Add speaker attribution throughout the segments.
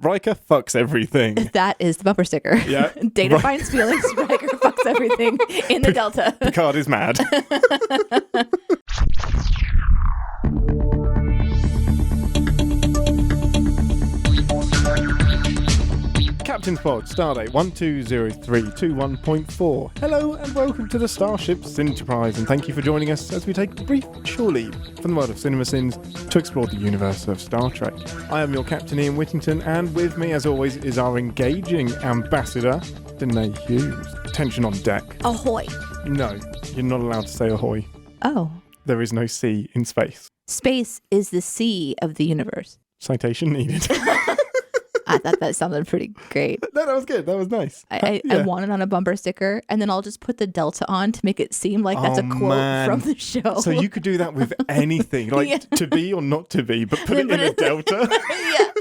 Speaker 1: Riker fucks everything.
Speaker 2: That is the bumper sticker.
Speaker 1: Yeah.
Speaker 2: Data finds feelings. Riker fucks everything in the Delta.
Speaker 1: Picard is mad. Captain's Pod, Stardate 120321.4. Hello and welcome to the Starship Enterprise, and thank you for joining us as we take a brief shore leave from the world of CinemaSins to explore the universe of Star Trek. I am your Captain Ian Whittington, and with me as always is our engaging ambassador, Deneé Hughes. Tension on deck.
Speaker 2: Ahoy.
Speaker 1: No, you're not allowed to say ahoy.
Speaker 2: Oh.
Speaker 1: There is no sea in space.
Speaker 2: Space is the sea of the universe.
Speaker 1: Citation needed.
Speaker 2: I thought that sounded pretty great.
Speaker 1: No, that was good. That was nice.
Speaker 2: I want it on a bumper sticker, and then I'll just put the Delta on to make it seem like that's a quote from the show.
Speaker 1: So you could do that with anything, like to be or not to be, but put it in a Delta.
Speaker 2: Yeah.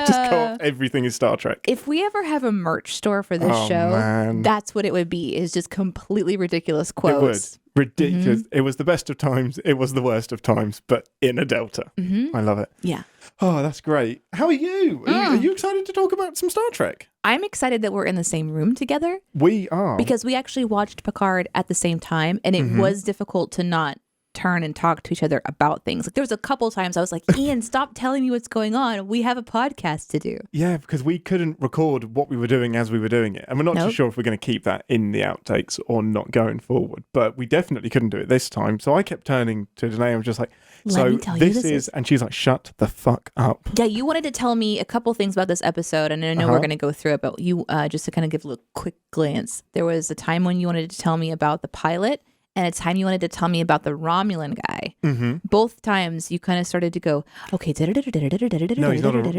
Speaker 1: Just go off everything is Star Trek.
Speaker 2: If we ever have a merch store for this show, that's what it would be, is just completely ridiculous quotes.
Speaker 1: It would. Ridiculous. Mm-hmm. It was the best of times. It was the worst of times, but in a Delta.
Speaker 2: Mm-hmm.
Speaker 1: I love it.
Speaker 2: Yeah.
Speaker 1: Oh, that's great. How are you? Are you excited to talk about some Star Trek?
Speaker 2: I'm excited that we're in the same room together.
Speaker 1: We are.
Speaker 2: Because we actually watched Picard at the same time, and it was difficult to not turn and talk to each other about things. Like there was a couple times I was like, Ian, stop telling me what's going on. We have a podcast to do.
Speaker 1: Yeah, because we couldn't record what we were doing as we were doing it. And we're not too sure if we're going to keep that in the outtakes or not going forward. But we definitely couldn't do it this time. So I kept turning to Deneé and was just like, this is... And she's like, shut the fuck up.
Speaker 2: Yeah, you wanted to tell me a couple things about this episode. And I know we're going to go through it, but you just to kind of give a little quick glance. There was a time when you wanted to tell me about the pilot, and a time you wanted to tell me about the Romulan guy. Mm-hmm. Both times you kind of started to go, okay.
Speaker 1: No, he's not not the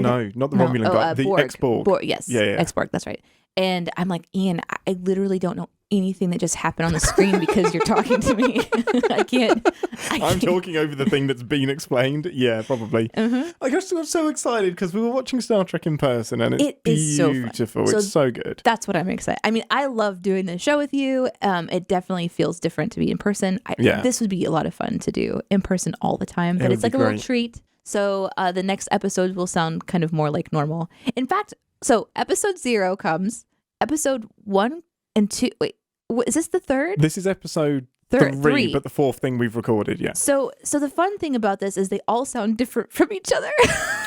Speaker 1: Romulan guy. The X-Borg.
Speaker 2: Yes,
Speaker 1: yeah.
Speaker 2: X-Borg, that's right. And I'm like, Ian, I literally don't know anything that just happened on the screen because you're talking to me. I can't.
Speaker 1: I'm talking over the thing that's been explained. Yeah, probably. I just got so excited because we were watching Star Trek in person, and it's beautiful.
Speaker 2: So
Speaker 1: it's so good.
Speaker 2: That's what I'm excited. I mean, I love doing this show with you. It definitely feels different to be in person. This would be a lot of fun to do in person all the time, but it's like a little treat. So the next episode will sound kind of more like normal. In fact, so episode 0 comes. Episode 1 and 2. Wait, is this the third?
Speaker 1: This is episode 3, but the 4th thing we've recorded, yeah.
Speaker 2: So the fun thing about this is they all sound different from each other.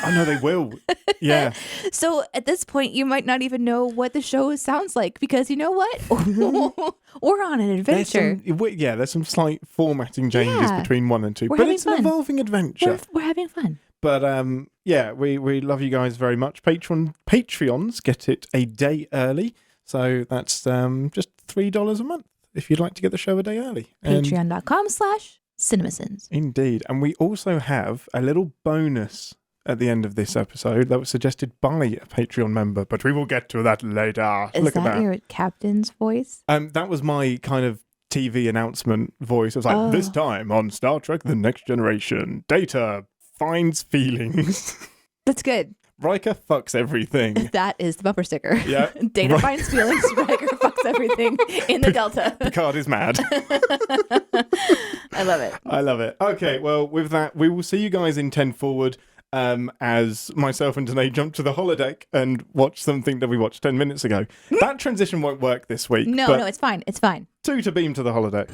Speaker 1: Oh, no, they will. Yeah.
Speaker 2: So at this point, you might not even know what the show sounds like because you know what? We're on an adventure.
Speaker 1: There's some slight formatting changes between 1 and 2, but it's an evolving adventure.
Speaker 2: We're having fun.
Speaker 1: But we love you guys very much. Patreons get it a day early. So that's just $3 a month if you'd like to get the show a day early.
Speaker 2: Patreon.com/CinemaSins.
Speaker 1: Indeed. And we also have a little bonus at the end of this episode that was suggested by a Patreon member, but we will get to that later.
Speaker 2: Is that your captain's voice?
Speaker 1: That was my kind of TV announcement voice. I was like, this time on Star Trek The Next Generation, Data finds feelings.
Speaker 2: That's good.
Speaker 1: Riker fucks everything.
Speaker 2: That is the bumper sticker.
Speaker 1: Yeah.
Speaker 2: Data finds feelings. Riker fucks everything in the Delta.
Speaker 1: Picard is mad.
Speaker 2: I love it.
Speaker 1: I love it. Okay, well, with that, we will see you guys in 10 Forward as myself and Deneé jump to the holodeck and watch something that we watched 10 minutes ago. That transition won't work this week.
Speaker 2: No, it's fine. It's fine.
Speaker 1: 2 to beam to the holodeck.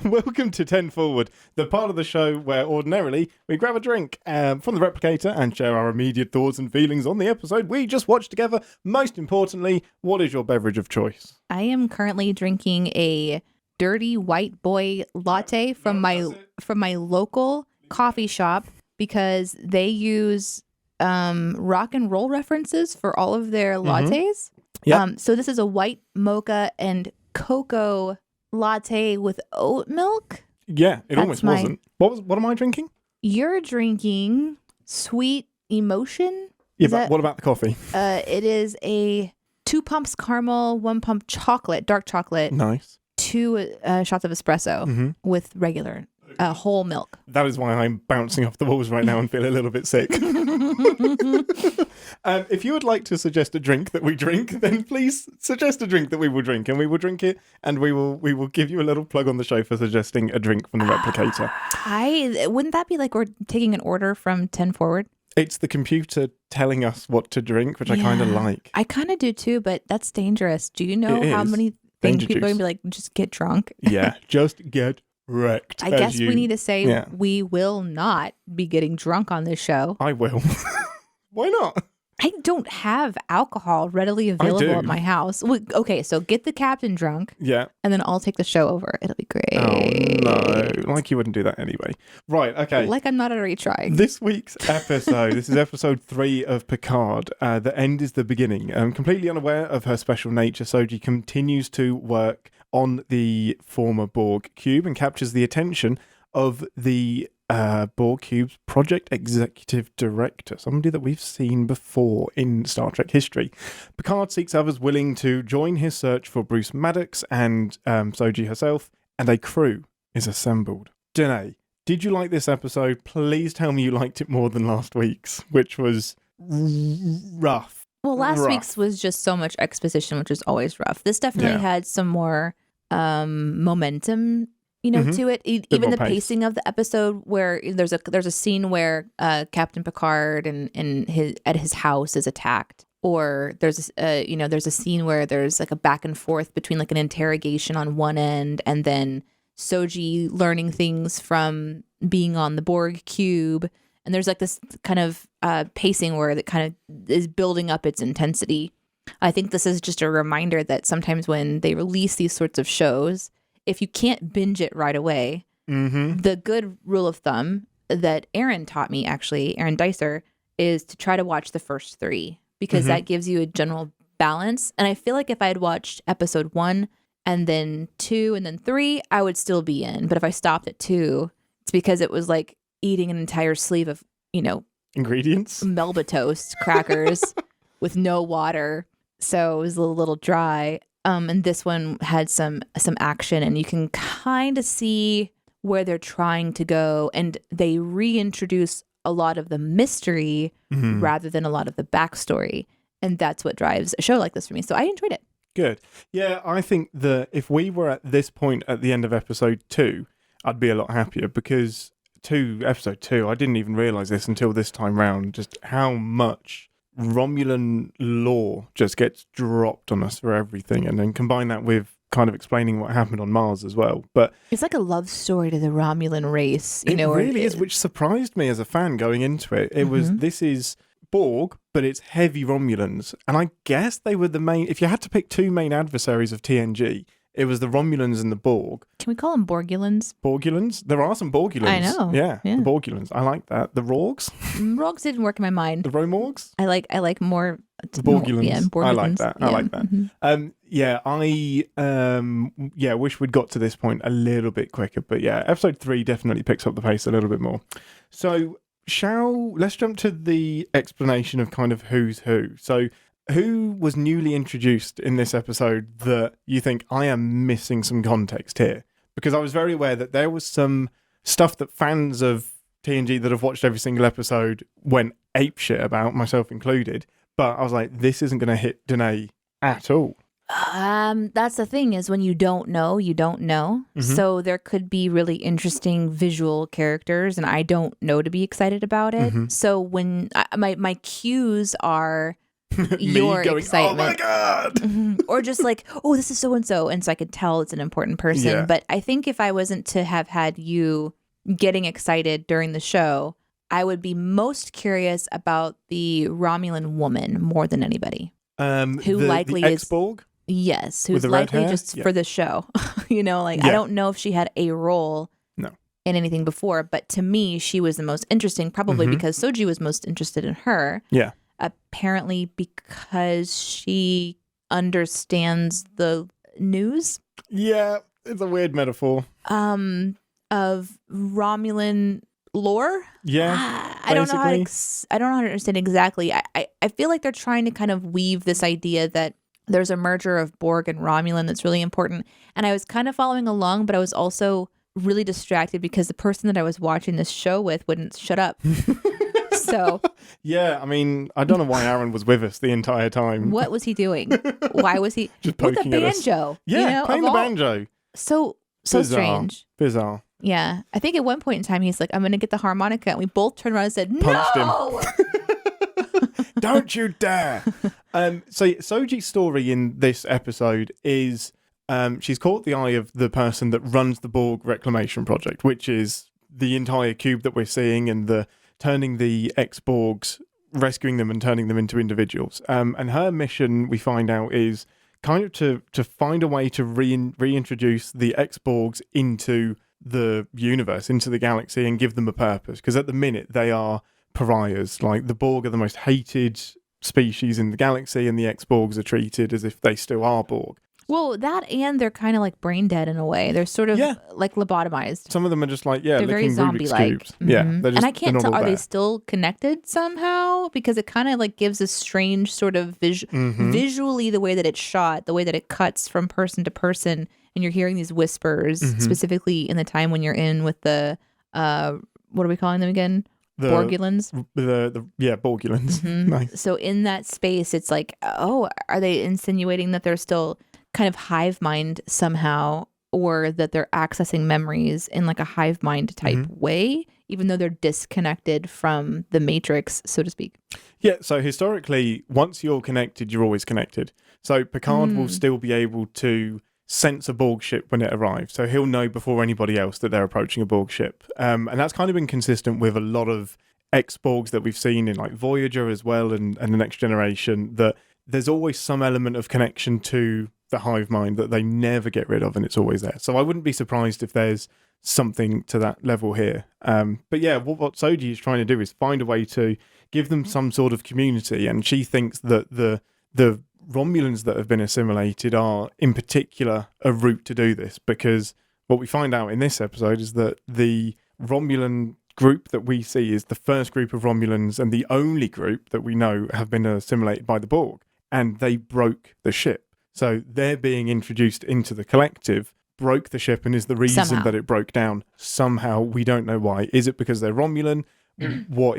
Speaker 1: Welcome to 10 Forward, the part of the show where ordinarily we grab a drink from the replicator and share our immediate thoughts and feelings on the episode we just watched together. Most importantly, what is your beverage of choice?
Speaker 2: I am currently drinking a dirty white boy latte from my local coffee shop because they use rock and roll references for all of their lattes.
Speaker 1: Yeah.
Speaker 2: So this is a white mocha and cocoa latte with oat milk.
Speaker 1: Yeah, it almost wasn't. What am I drinking?
Speaker 2: You're drinking Sweet Emotion.
Speaker 1: Yeah, but what about the coffee?
Speaker 2: It is a 2 pumps caramel, 1 pump chocolate, dark chocolate.
Speaker 1: Nice.
Speaker 2: 2 shots of espresso with regular whole milk.
Speaker 1: That is why I'm bouncing off the walls right now and feel a little bit sick. If you would like to suggest a drink that we drink, then please suggest a drink that we will drink, and we will drink it, and we will give you a little plug on the show for suggesting a drink from the Replicator.
Speaker 2: Wouldn't that be like we're taking an order from 10 Forward?
Speaker 1: It's the computer telling us what to drink, which I kind of like.
Speaker 2: I kind of do too, but that's dangerous. Do you know how many things people are going to be like, just get drunk?
Speaker 1: Yeah, just get wrecked.
Speaker 2: I guess we need to say we will not be getting drunk on this show.
Speaker 1: I will. Why not?
Speaker 2: I don't have alcohol readily available at my house. Okay, so get the captain drunk.
Speaker 1: Yeah.
Speaker 2: And then I'll take the show over. It'll be great.
Speaker 1: Oh, no. Like you wouldn't do that anyway. Right, okay.
Speaker 2: Like I'm not already trying.
Speaker 1: This week's episode, this is episode 3 of Picard. The end is the beginning. Completely unaware of her special nature, Soji continues to work on the former Borg cube and captures the attention of the Borg Cube's project executive director, somebody that we've seen before in Star Trek history. Picard seeks others willing to join his search for Bruce Maddox and Soji herself, and a crew is assembled. Deneé, did you like this episode? Please tell me you liked it more than last week's, which was rough.
Speaker 2: Well, last week's was just so much exposition, which is always rough. This definitely had some more momentum, to it. Even the pacing of the episode, where there's a scene where Captain Picard and his house is attacked, or there's a scene where there's like a back and forth between like an interrogation on one end, and then Soji learning things from being on the Borg cube, and there's like this kind of pacing where that kind of is building up its intensity. I think this is just a reminder that sometimes when they release these sorts of shows, if you can't binge it right away, the good rule of thumb that Aaron taught me, actually, Aaron Dicer, is to try to watch the first 3, because that gives you a general balance. And I feel like if I had watched episode 1 and then 2 and then 3, I would still be in. But if I stopped at 2, it's because it was like eating an entire sleeve of,
Speaker 1: ingredients,
Speaker 2: Melba toast crackers with no water. So it was a little dry. And this one had some action, and you can kind of see where they're trying to go, and they reintroduce a lot of the mystery rather than a lot of the backstory, and that's what drives a show like this for me. So I enjoyed it.
Speaker 1: Good. Yeah, I think that if we were at this point at the end of episode 2, I'd be a lot happier, because episode 2, I didn't even realize this until this time round, just how much Romulan lore just gets dropped on us for everything, and then combine that with kind of explaining what happened on Mars as well. But
Speaker 2: it's like a love story to the Romulan race,
Speaker 1: it really is, which surprised me as a fan going into it. It was, this is Borg, but it's heavy Romulans, and I guess they were the main. If you had to pick 2 main adversaries of TNG, it was the Romulans and the Borg.
Speaker 2: Can we call them Borgulans?
Speaker 1: Borgulans? There are some Borgulans.
Speaker 2: I know.
Speaker 1: Yeah, the Borgulans. I like that. The Rorgs?
Speaker 2: Rorgs didn't work in my mind.
Speaker 1: The Romorgs?
Speaker 2: I like more...
Speaker 1: The Borgulans.
Speaker 2: Yeah, Borgulans.
Speaker 1: I like that. I like that. I wish we'd got to this point a little bit quicker. But yeah, episode 3 definitely picks up the pace a little bit more. So let's jump to the explanation of kind of who's who. So who was newly introduced in this episode that you think I am missing some context here? Because I was very aware that there was some stuff that fans of TNG that have watched every single episode went apeshit about, myself included. But I was like, this isn't going to hit Deneé at all.
Speaker 2: That's the thing, is when you don't know, you don't know. So there could be really interesting visual characters, and I don't know to be excited about it. So when my cues are your
Speaker 1: going,
Speaker 2: excitement,
Speaker 1: oh my god,
Speaker 2: or just like, oh, this is so and so I could tell it's an important person.
Speaker 1: Yeah.
Speaker 2: But I think if I wasn't to have had you getting excited during the show, I would be most curious about the Romulan woman more than anybody.
Speaker 1: Who
Speaker 2: likely
Speaker 1: the
Speaker 2: is
Speaker 1: Ex-Borg?
Speaker 2: Yes, who's likely just for the show. I don't know if she had a role in anything before, but to me, she was the most interesting, probably because Soji was most interested in her.
Speaker 1: Yeah.
Speaker 2: Apparently because she understands the news.
Speaker 1: Yeah, it's a weird metaphor.
Speaker 2: Of Romulan lore.
Speaker 1: Yeah.
Speaker 2: I don't know how to understand exactly. I feel like they're trying to kind of weave this idea that there's a merger of Borg and Romulan that's really important. And I was kind of following along, but I was also really distracted because the person that I was watching this show with wouldn't shut up. So
Speaker 1: yeah, I mean, I don't know why Aaron was with us the entire time.
Speaker 2: What was he doing? Why was he
Speaker 1: just poking
Speaker 2: with a
Speaker 1: at us?
Speaker 2: banjo?
Speaker 1: Yeah, playing the banjo.
Speaker 2: So strange.
Speaker 1: Bizarre.
Speaker 2: Yeah, I think at one point in time he's like, "I'm going to get the harmonica," and we both turned around and said,
Speaker 1: Punched
Speaker 2: "No!"
Speaker 1: Don't you dare! So Soji's story in this episode is she's caught the eye of the person that runs the Borg Reclamation Project, which is the entire cube that we're seeing and the turning the ex-Borgs, rescuing them and turning them into individuals. And her mission, we find out, is kind of to find a way to reintroduce the ex-Borgs into the universe, into the galaxy, and give them a purpose. Because at the minute, they are pariahs. Like, the Borg are the most hated species in the galaxy, and the ex-Borgs are treated as if they still are Borg.
Speaker 2: Well, that and they're kind of like brain dead in a way. They're sort of like lobotomized.
Speaker 1: Some of them are just like,
Speaker 2: they're very zombie-like.
Speaker 1: Rubik's cubes. Yeah,
Speaker 2: and I can't tell, are they still connected somehow? Because it kind of like gives a strange sort of visually, the way that it's shot, the way that it cuts from person to person, and you're hearing these whispers, specifically in the time when you're in with the, what are we calling them again? Borgulins?
Speaker 1: Borgulins. Nice.
Speaker 2: So in that space, it's like, oh, are they insinuating that they're still kind of hive mind somehow, or that they're accessing memories in like a hive mind type way, even though they're disconnected from the matrix, so to speak?
Speaker 1: Yeah, so historically, once you're connected, you're always connected. So Picard will still be able to sense a Borg ship when it arrives. So he'll know before anybody else that they're approaching a Borg ship. And that's kind of been consistent with a lot of ex-Borgs that we've seen in like Voyager as well, and the Next Generation, that there's always some element of connection to the hive mind that they never get rid of, and it's always there. So I wouldn't be surprised if there's something to that level here. But yeah, what Soji is trying to do is find a way to give them some sort of community, and she thinks that the Romulans that have been assimilated are in particular a route to do this, because what we find out in this episode is that the Romulan group that we see is the first group of Romulans and the only group that we know have been assimilated by the Borg, and they broke the ship. So they're being introduced into the collective, broke the ship, and is the reason that it broke down. Somehow, we don't know why. Is it because they're Romulan? Why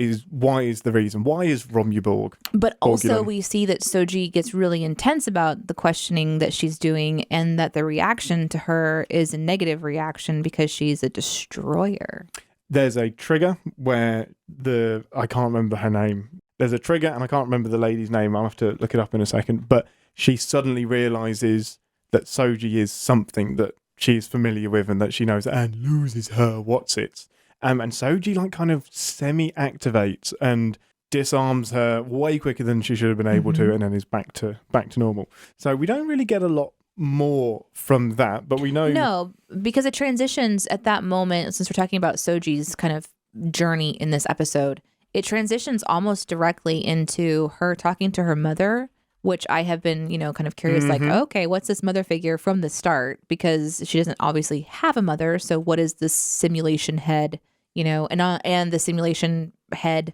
Speaker 1: is the reason? Why is Romuborg?
Speaker 2: But also we see that Soji gets really intense about the questioning that she's doing, and that the reaction to her is a negative reaction because she's a destroyer.
Speaker 1: There's a trigger where I can't remember her name. There's a trigger, and I can't remember the lady's name. I'll have to look it up in a second. But she suddenly realizes that Soji is something that she is familiar with and that she knows, and loses her what's-its. And Soji like kind of semi-activates and disarms her way quicker than she should have been able to, and then is back to normal. So we don't really get a lot more from that, but we know...
Speaker 2: No, because it transitions at that moment, since we're talking about Soji's kind of journey in this episode, it transitions almost directly into her talking to her mother, which I have been, kind of curious, like, okay, what's this mother figure from the start? Because she doesn't obviously have a mother. So what is this simulation head, and the simulation head,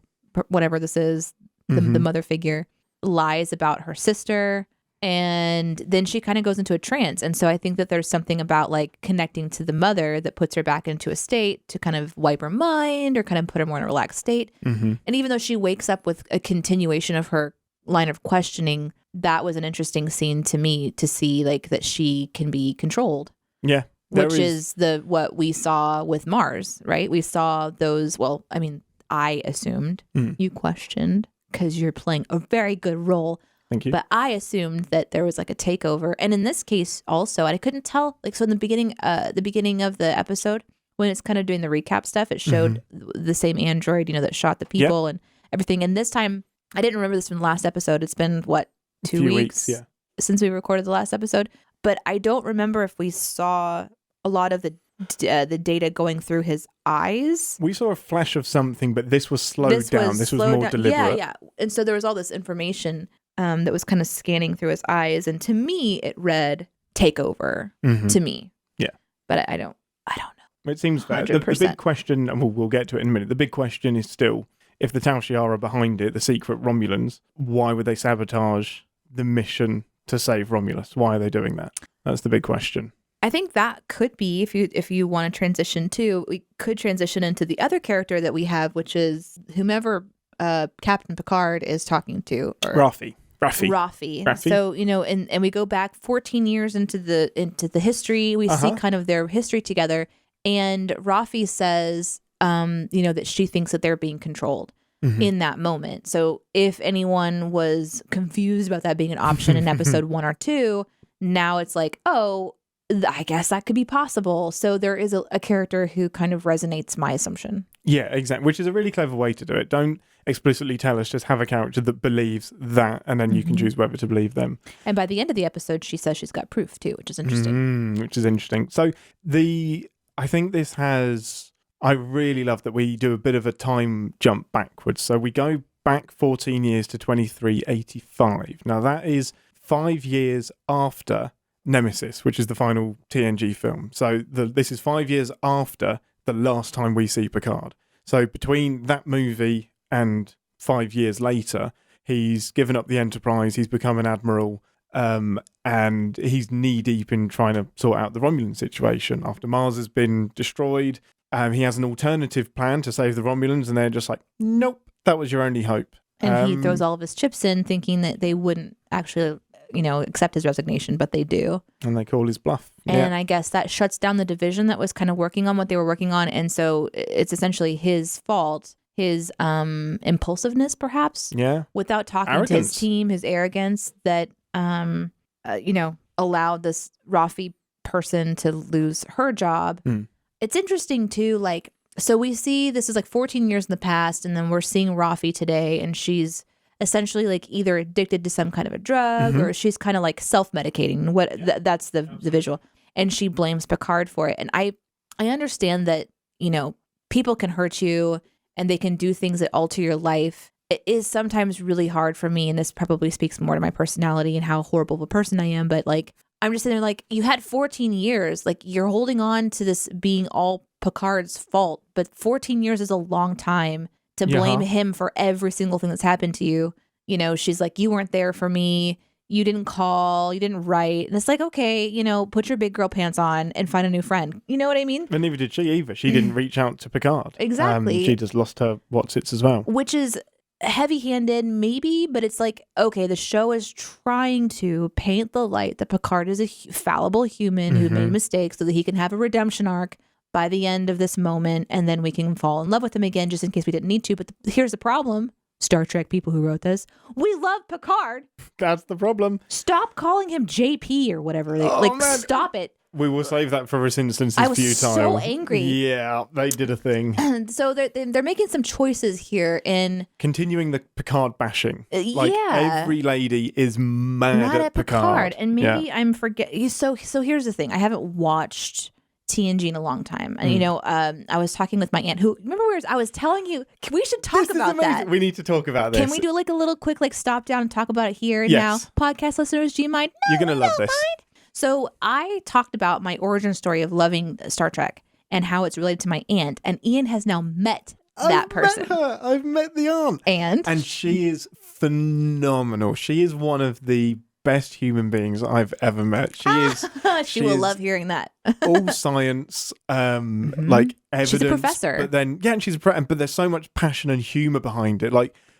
Speaker 2: whatever this is, the mother figure, lies about her sister. And then she kind of goes into a trance. And so I think that there's something about like connecting to the mother that puts her back into a state to kind of wipe her mind or kind of put her more in a relaxed state. And even though she wakes up with a continuation of her line of questioning, that was an interesting scene to me to see, like, that she can be controlled.
Speaker 1: Yeah.
Speaker 2: Which is what we saw with Mars, right? We saw those, well, I mean, I assumed, you questioned, because you're playing a very good role.
Speaker 1: Thank you.
Speaker 2: But I assumed that there was like a takeover. And in this case also, I couldn't tell, like, so in the beginning of the episode, when it's kind of doing the recap stuff, it showed the same android, that shot the people and everything. And this time, I didn't remember this from the last episode. It's been, what, 2 weeks since we recorded the last episode. But I don't remember if we saw a lot of the data going through his eyes.
Speaker 1: We saw a flash of something, but this was slowed down. This was more deliberate.
Speaker 2: Yeah. And so there was all this information that was kind of scanning through his eyes. And to me, it read takeover to me.
Speaker 1: Yeah.
Speaker 2: But I don't know.
Speaker 1: It seems fair. The big question, and we'll get to it in a minute, the big question is still, if the Tal Shiar are behind it, the secret Romulans, why would they sabotage the mission to save Romulus? Why are they doing that? That's the big question.
Speaker 2: I think that could be, if you want to transition to, we could transition into the other character that we have, which is whomever Captain Picard is talking to.
Speaker 1: Raffi.
Speaker 2: So, and we go back 14 years into the history. We see kind of their history together. And Raffi says, that she thinks that they're being controlled in that moment. So if anyone was confused about that being an option in episode 1 or 2, now it's like, oh, I guess that could be possible. So there is a character who kind of resonates my assumption.
Speaker 1: Yeah, exactly. Which is a really clever way to do it. Don't explicitly tell us, just have a character that believes that, and then you can choose whether to believe them.
Speaker 2: And by the end of the episode, she says she's got proof too, which is interesting.
Speaker 1: So I think this has, I really love that we do a bit of a time jump backwards. So we go back 14 years to 2385. Now that is 5 years after Nemesis, which is the final TNG film. So this is 5 years after the last time we see Picard. So between that movie and 5 years later, he's given up the Enterprise, he's become an admiral, and he's knee-deep in trying to sort out the Romulan situation. After Mars has been destroyed, he has an alternative plan to save the Romulans, and they're just like, nope, that was your only hope.
Speaker 2: And he throws all of his chips in, thinking that they wouldn't actually accept his resignation, but they do. And
Speaker 1: they call his bluff.
Speaker 2: And I guess that shuts down the division that was kind of working on what they were working on. And so it's essentially his fault, his impulsiveness, perhaps.
Speaker 1: Yeah.
Speaker 2: Without talking to his team, his arrogance that, allowed this Raffi person to lose her job. It's interesting too, so we see this is 14 years in the past, and then we're seeing Raffi today, and she's essentially either addicted to some kind of a drug or she's kind of self-medicating. That's the visual. And she blames Picard for it. And I understand that, people can hurt you and they can do things that alter your life. It is sometimes really hard for me, and this probably speaks more to my personality and how horrible of a person I am, but I'm just sitting there you had 14 years, you're holding on to this being all Picard's fault, but 14 years is a long time to blame him for every single thing that's happened to you. She's like, you weren't there for me. You didn't call. You didn't write. And it's okay, put your big girl pants on and find a new friend. You know what I mean?
Speaker 1: And neither did she either. She didn't reach out to Picard.
Speaker 2: Exactly.
Speaker 1: She just lost her what's-its as well.
Speaker 2: Which is heavy-handed, maybe, but it's okay, the show is trying to paint the light that Picard is a fallible human who made mistakes so that he can have a redemption arc by the end of this moment, and then we can fall in love with him again, just in case we didn't need to. But here's the problem. Star Trek people who wrote this, we love Picard.
Speaker 1: That's the problem.
Speaker 2: Stop calling him JP or whatever. Stop it.
Speaker 1: We will save that for ReSInstance.
Speaker 2: I was
Speaker 1: Futile.
Speaker 2: So angry.
Speaker 1: Yeah, they did a thing.
Speaker 2: And so they're making some choices here in
Speaker 1: continuing the Picard bashing. Every lady is mad at Picard.
Speaker 2: And maybe I'm forgetting. So here's the thing. I haven't watched TNG in a long time. And, I was talking with my aunt who, remember I was telling you, we should talk about that.
Speaker 1: We need to talk about this.
Speaker 2: Can we do a little quick stop down and talk about it here now? Podcast listeners, do you mind? No,
Speaker 1: you're going to love this.
Speaker 2: Mind. So I talked about my origin story of loving Star Trek and how it's related to my aunt. And Ian has now met that person.
Speaker 1: I've met the aunt.
Speaker 2: And
Speaker 1: she is phenomenal. She is one of the best human beings I've ever met. She is.
Speaker 2: she will love hearing that.
Speaker 1: All science, evidence.
Speaker 2: She's a professor.
Speaker 1: But then, and she's but there's so much passion and humor behind it.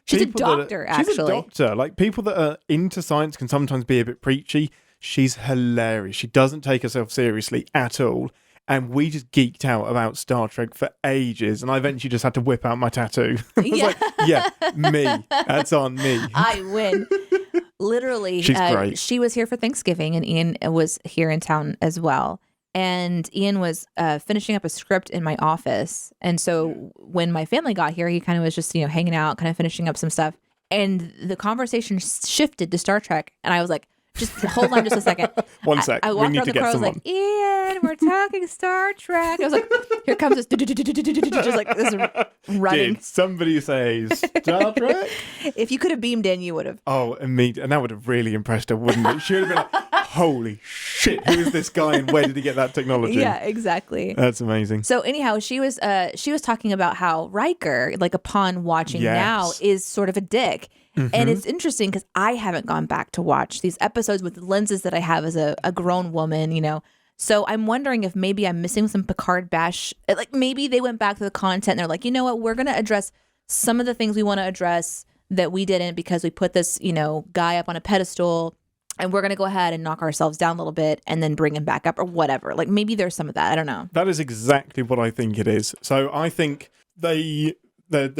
Speaker 2: She's a doctor, actually.
Speaker 1: She's a doctor. People that are into science can sometimes be a bit preachy. She's hilarious. She doesn't take herself seriously at all. And we just geeked out about Star Trek for ages. And I eventually just had to whip out my tattoo. I was me. That's on me.
Speaker 2: I win. Literally.
Speaker 1: She's great.
Speaker 2: She was here for Thanksgiving, and Ian was here in town as well. And Ian was finishing up a script in my office. And so when my family got here, he kind of was just, hanging out, kind of finishing up some stuff. And the conversation shifted to Star Trek. And I was like, just hold on just a second.
Speaker 1: One sec.
Speaker 2: I walked around the car. I was like, Ian, we're talking Star Trek. I was like, here comes this, just this running.
Speaker 1: Did somebody say Star Trek?
Speaker 2: If you could have beamed in, you would have.
Speaker 1: Oh, immediately. And that would have really impressed her, wouldn't it? She would have been like, holy shit, who is this guy and where did he get that technology?
Speaker 2: Yeah, exactly.
Speaker 1: That's amazing.
Speaker 2: So anyhow, she was talking about how Riker, upon watching now, is sort of a dick. And it's interesting because I haven't gone back to watch these episodes with the lenses that I have as a grown woman, So I'm wondering if maybe I'm missing some Picard bash. Maybe they went back to the content and they're like, you know what, we're going to address some of the things we want to address that we didn't because we put this, guy up on a pedestal, and we're going to go ahead and knock ourselves down a little bit and then bring him back up or whatever. Like maybe there's some of that. I don't know.
Speaker 1: That is exactly what I think it is. So I think they're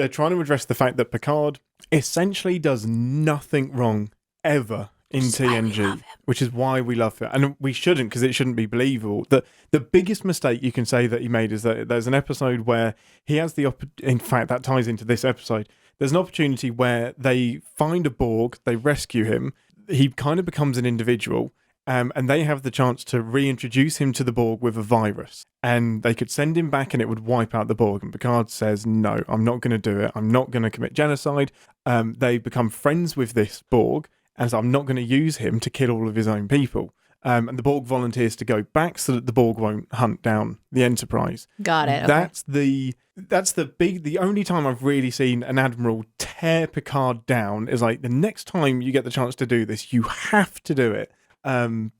Speaker 1: trying to address the fact that Picard essentially does nothing wrong ever in TNG, which is why we love it. And we shouldn't, because it shouldn't be believable. The biggest mistake you can say that he made is that there's an episode where he has in fact, that ties into this episode. There's an opportunity where they find a Borg, they rescue him, he kind of becomes an individual, and they have the chance to reintroduce him to the Borg with a virus. And they could send him back and it would wipe out the Borg. And Picard says, no, I'm not going to do it. I'm not going to commit genocide. They become friends with this Borg, and so I'm not going to use him to kill all of his own people. And the Borg volunteers to go back so that the Borg won't hunt down the Enterprise.
Speaker 2: Got it.
Speaker 1: Okay. That's the only time I've really seen an Admiral tear Picard down is like, the next time you get the chance to do this, you have to do it.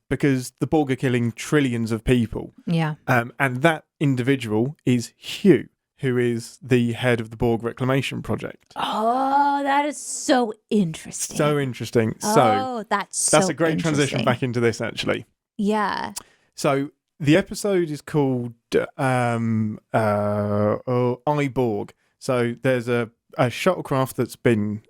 Speaker 1: Because the Borg are killing trillions of people.
Speaker 2: Yeah.
Speaker 1: And that individual is Hugh, who is the head of the Borg Reclamation Project.
Speaker 2: Oh, that is so interesting.
Speaker 1: So interesting.
Speaker 2: That's
Speaker 1: a great transition back into this, actually.
Speaker 2: Yeah.
Speaker 1: So the episode is called iBorg. So there's a shuttlecraft that's been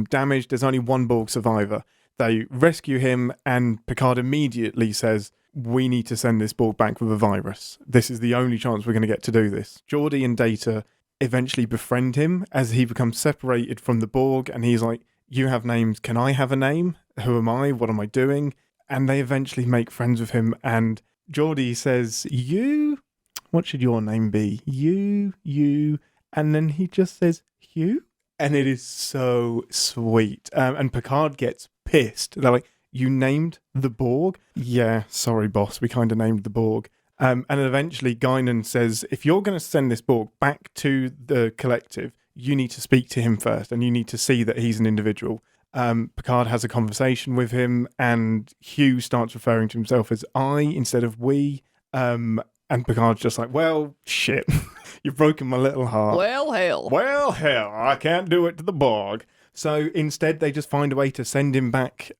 Speaker 1: damaged. There's only one Borg survivor. They rescue him, and Picard immediately says, we need to send this Borg back with a virus. This is the only chance we're going to get to do this. Geordi and Data eventually befriend him as he becomes separated from the Borg, and he's like, you have names, can I have a name? Who am I? What am I doing? And they eventually make friends with him, and Geordi says, what should your name be? You, and then he just says, Hugh? And it is so sweet. And Picard gets pissed. They're like, you named the Borg? Yeah, sorry, boss. We kind of named the Borg. And eventually Guinan says, if you're going to send this Borg back to the collective, you need to speak to him first, and you need to see that he's an individual. Picard has a conversation with him, and Hugh starts referring to himself as I instead of we. And Picard's just like, well, shit. You've broken my little heart.
Speaker 2: Well, hell.
Speaker 1: I can't do it to the Borg. So instead, they just find a way to send him back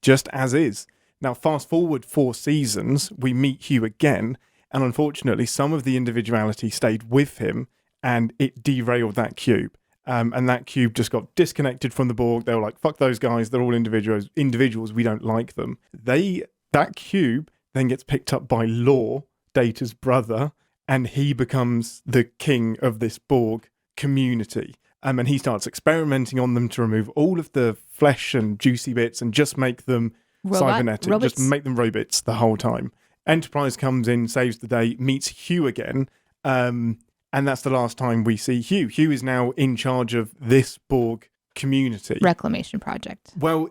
Speaker 1: just as is. Now, fast forward 4 seasons, we meet Hugh again, and unfortunately, some of the individuality stayed with him, and it derailed that cube. And that cube just got disconnected from the Borg. They were like, fuck those guys, they're all individuals, we don't like them. That cube then gets picked up by Law, Data's brother, and he becomes the king of this Borg community. And he starts experimenting on them to remove all of the flesh and juicy bits and just make them cybernetic,
Speaker 2: robots.
Speaker 1: just make them robots the whole time. Enterprise comes in, saves the day, meets Hugh again, and that's the last time we see Hugh. Hugh is now in charge of this Borg community.
Speaker 2: Reclamation project.
Speaker 1: Well,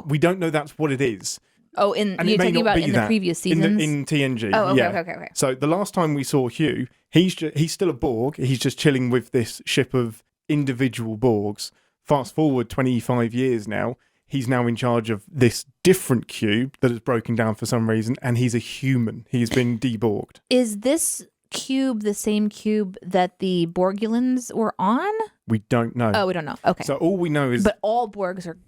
Speaker 1: we don't know that's what it is.
Speaker 2: Oh, you're talking about in the previous seasons?
Speaker 1: In TNG,
Speaker 2: Oh, okay,
Speaker 1: yeah.
Speaker 2: okay.
Speaker 1: So the last time we saw Hugh, he's still a Borg. He's just chilling with this ship of individual Borgs. Fast forward 25 years now, he's now in charge of this different cube that has broken down for some reason, and he's a human. He's been deborged.
Speaker 2: Is this cube the same cube that the Borgulans were on?
Speaker 1: We don't know.
Speaker 2: Oh, we don't know. Okay.
Speaker 1: So all we know is...
Speaker 2: But all Borgs are,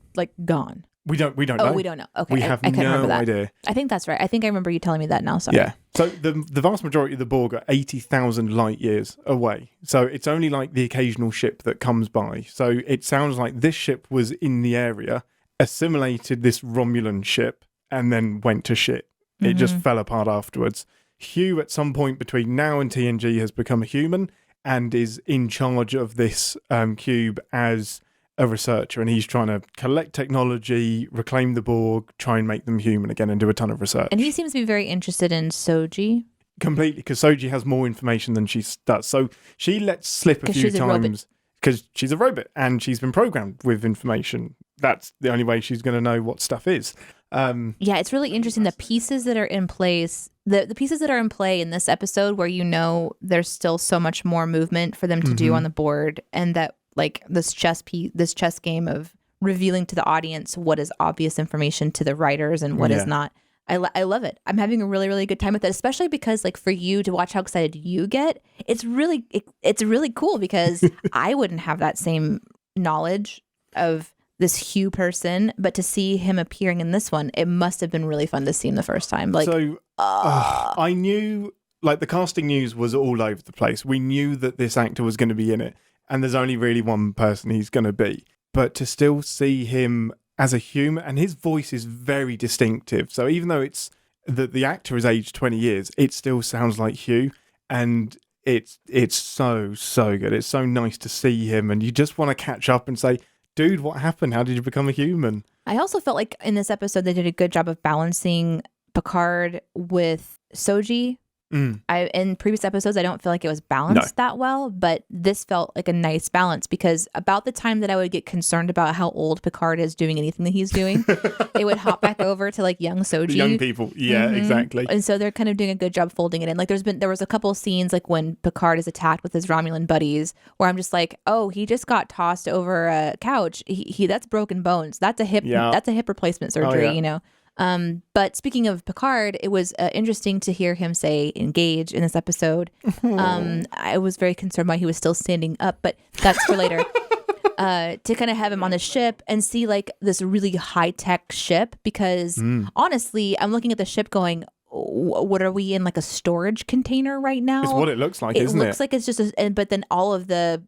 Speaker 2: gone.
Speaker 1: We don't know.
Speaker 2: Oh, we don't know. Okay.
Speaker 1: We have
Speaker 2: I can't remember
Speaker 1: no
Speaker 2: that.
Speaker 1: idea.
Speaker 2: I think that's right. I think I remember you telling me that now. Sorry.
Speaker 1: Yeah. So the vast majority of the Borg are 80,000 light years away. So it's only like the occasional ship that comes by. So it sounds like this ship was in the area, assimilated this Romulan ship, and then went to shit. It just fell apart afterwards. Hugh, at some point between now and TNG, has become a human and is in charge of this cube as a researcher, and he's trying to collect technology, reclaim the Borg, try and make them human again, and do a ton of research.
Speaker 2: And he seems to be very interested in Soji.
Speaker 1: Completely, because Soji has more information than she does. So she lets slip a few times because she's a robot and she's been programmed with information. That's the only way she's going to know what stuff is.
Speaker 2: Yeah, it's really interesting. The pieces that are in place, the pieces that are in play in this episode, where there's still so much more movement for them to do on the board, and that this chess game of revealing to the audience what is obvious information to the writers and what is not. I love it. I'm having a really, really good time with it, especially because for you to watch how excited you get, it's really cool because I wouldn't have that same knowledge of this Hugh person, but to see him appearing in this one, it must have been really fun to see him the first time. Like, so
Speaker 1: I knew, like, the casting news was all over the place. We knew that this actor was going to be in it, and there's only really one person he's going to be. But to still see him as a human, and his voice is very distinctive. So even though it's the actor is aged 20 years, it still sounds like Hugh, and it's so good. It's so nice to see him, and you just want to catch up and say, dude, what happened? How did you become a human?
Speaker 2: I also felt like in this episode they did a good job of balancing Picard with Soji. In previous episodes, I don't feel like it was balanced that well, but this felt like a nice balance because about the time that I would get concerned about how old Picard is doing anything that he's doing, it would hop back over to like young Soji.
Speaker 1: The young people, yeah, exactly.
Speaker 2: And so they're kind of doing a good job folding it in. Like there was a couple of scenes like when Picard is attacked with his Romulan buddies, where I'm just like, oh, he just got tossed over a couch. He that's broken bones. That's a hip replacement surgery, you know. But speaking of Picard, it was interesting to hear him say engage in this episode. I was very concerned why he was still standing up, but that's for later. To kind of have him on the ship and see like this really high-tech ship because honestly, I'm looking at the ship going, what are we in, like a storage container right now?
Speaker 1: It's what it looks like, isn't it? It
Speaker 2: looks like it's just but then all of the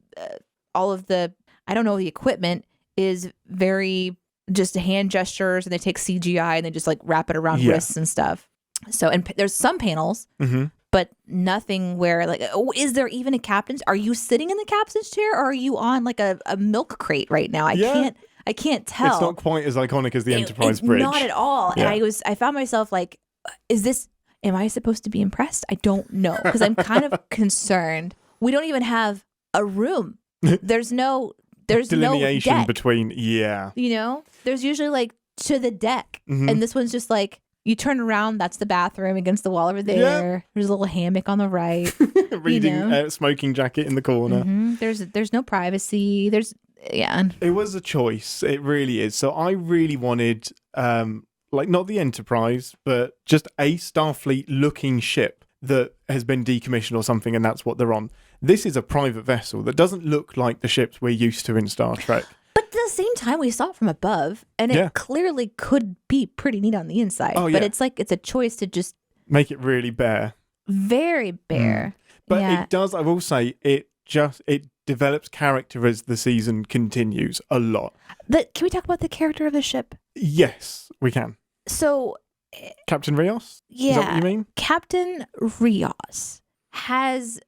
Speaker 2: I don't know, the equipment is very just hand gestures, and they take CGI and they just like wrap it around wrists and stuff. So, and there's some panels, but nothing where like, is there even a captain's? Are you sitting in the captain's chair, or are you on like a milk crate right now? I can't tell.
Speaker 1: It's not quite as iconic as the Enterprise bridge.
Speaker 2: Not at all. Yeah. And I found myself like, am I supposed to be impressed? I don't know, because I'm kind of concerned. We don't even have a room. There's
Speaker 1: delineation
Speaker 2: no deck
Speaker 1: between, you
Speaker 2: know, there's usually like to the deck, and this one's just like you turn around, that's the bathroom against the wall over there. There's a little hammock on the right.
Speaker 1: Reading smoking jacket in the corner.
Speaker 2: There's no privacy. It
Speaker 1: was a choice. It really is. So I really wanted like not the Enterprise, but just a Starfleet looking ship that has been decommissioned or something, and that's what they're on. This is a private vessel that doesn't look like the ships we're used to in Star Trek.
Speaker 2: But at the same time, we saw it from above, and it clearly could be pretty neat on the inside.
Speaker 1: Oh,
Speaker 2: but it's like it's a choice to just
Speaker 1: make it really bare.
Speaker 2: Very bare.
Speaker 1: But it does, I will say, it develops character as the season continues a lot.
Speaker 2: Can we talk about the character of the ship?
Speaker 1: Yes, we can.
Speaker 2: So
Speaker 1: Captain Rios?
Speaker 2: Yeah.
Speaker 1: Is that what you mean?
Speaker 2: Captain Rios has...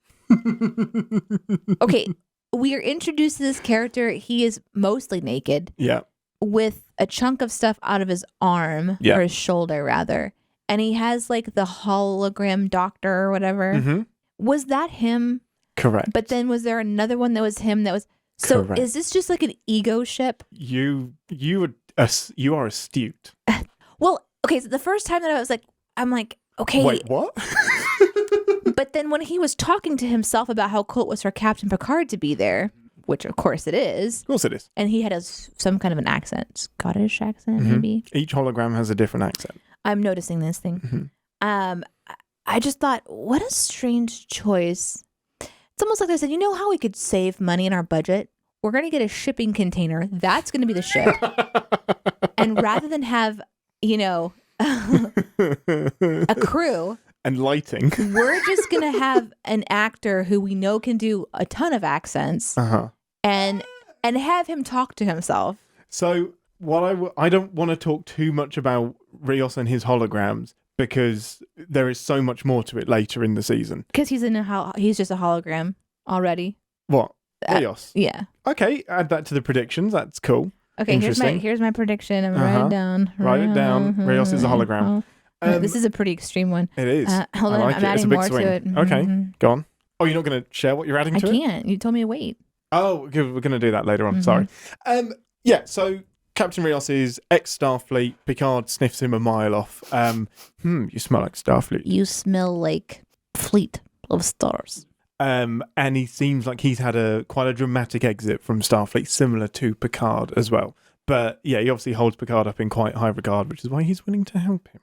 Speaker 2: Okay, we are introduced to this character. He is mostly naked.
Speaker 1: Yeah.
Speaker 2: With a chunk of stuff out of his arm, or his shoulder, rather. And he has like the hologram doctor or whatever. Was that him?
Speaker 1: Correct.
Speaker 2: But then was there another one that was him that was... So
Speaker 1: correct.
Speaker 2: Is this just like an ego ship?
Speaker 1: You are astute.
Speaker 2: Well, okay, so the first time that I'm like, okay.
Speaker 1: Wait, what?
Speaker 2: But then when he was talking to himself about how cool it was for Captain Picard to be there, which of course it is.
Speaker 1: Of course it is.
Speaker 2: And he had some kind of an accent, Scottish accent, maybe.
Speaker 1: Each hologram has a different accent.
Speaker 2: I'm noticing this thing. I just thought, what a strange choice. It's almost like they said, you know how we could save money in our budget? We're going to get a shipping container. That's going to be the ship. And rather than have, a crew
Speaker 1: and lighting,
Speaker 2: we're just going to have an actor who we know can do a ton of accents and have him talk to himself.
Speaker 1: So I don't want to talk too much about Rios and his holograms because there is so much more to it later in the season.
Speaker 2: Because he's just a hologram already.
Speaker 1: What? Rios?
Speaker 2: Yeah.
Speaker 1: Okay, add that to the predictions. That's cool.
Speaker 2: Okay, here's my prediction. I'm write it down.
Speaker 1: Write it down. Rios is a hologram.
Speaker 2: This is a pretty extreme one.
Speaker 1: It is.
Speaker 2: Hold on, I'm adding more to it.
Speaker 1: Okay, go on. Oh, you're not going to share what you're adding to it?
Speaker 2: I can't. You told me to wait.
Speaker 1: Oh, we're going to do that later on. Sorry. Yeah, so Captain Rios is ex-Starfleet. Picard sniffs him a mile off. You smell like Starfleet.
Speaker 2: You smell like fleet of stars.
Speaker 1: And he seems like he's had quite a dramatic exit from Starfleet, similar to Picard as well. But yeah, he obviously holds Picard up in quite high regard, which is why he's willing to help him.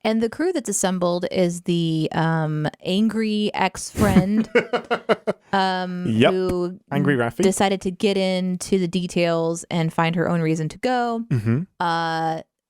Speaker 2: And the crew that's assembled is the angry ex-friend who
Speaker 1: angry Raffi
Speaker 2: decided to get into the details and find her own reason to go.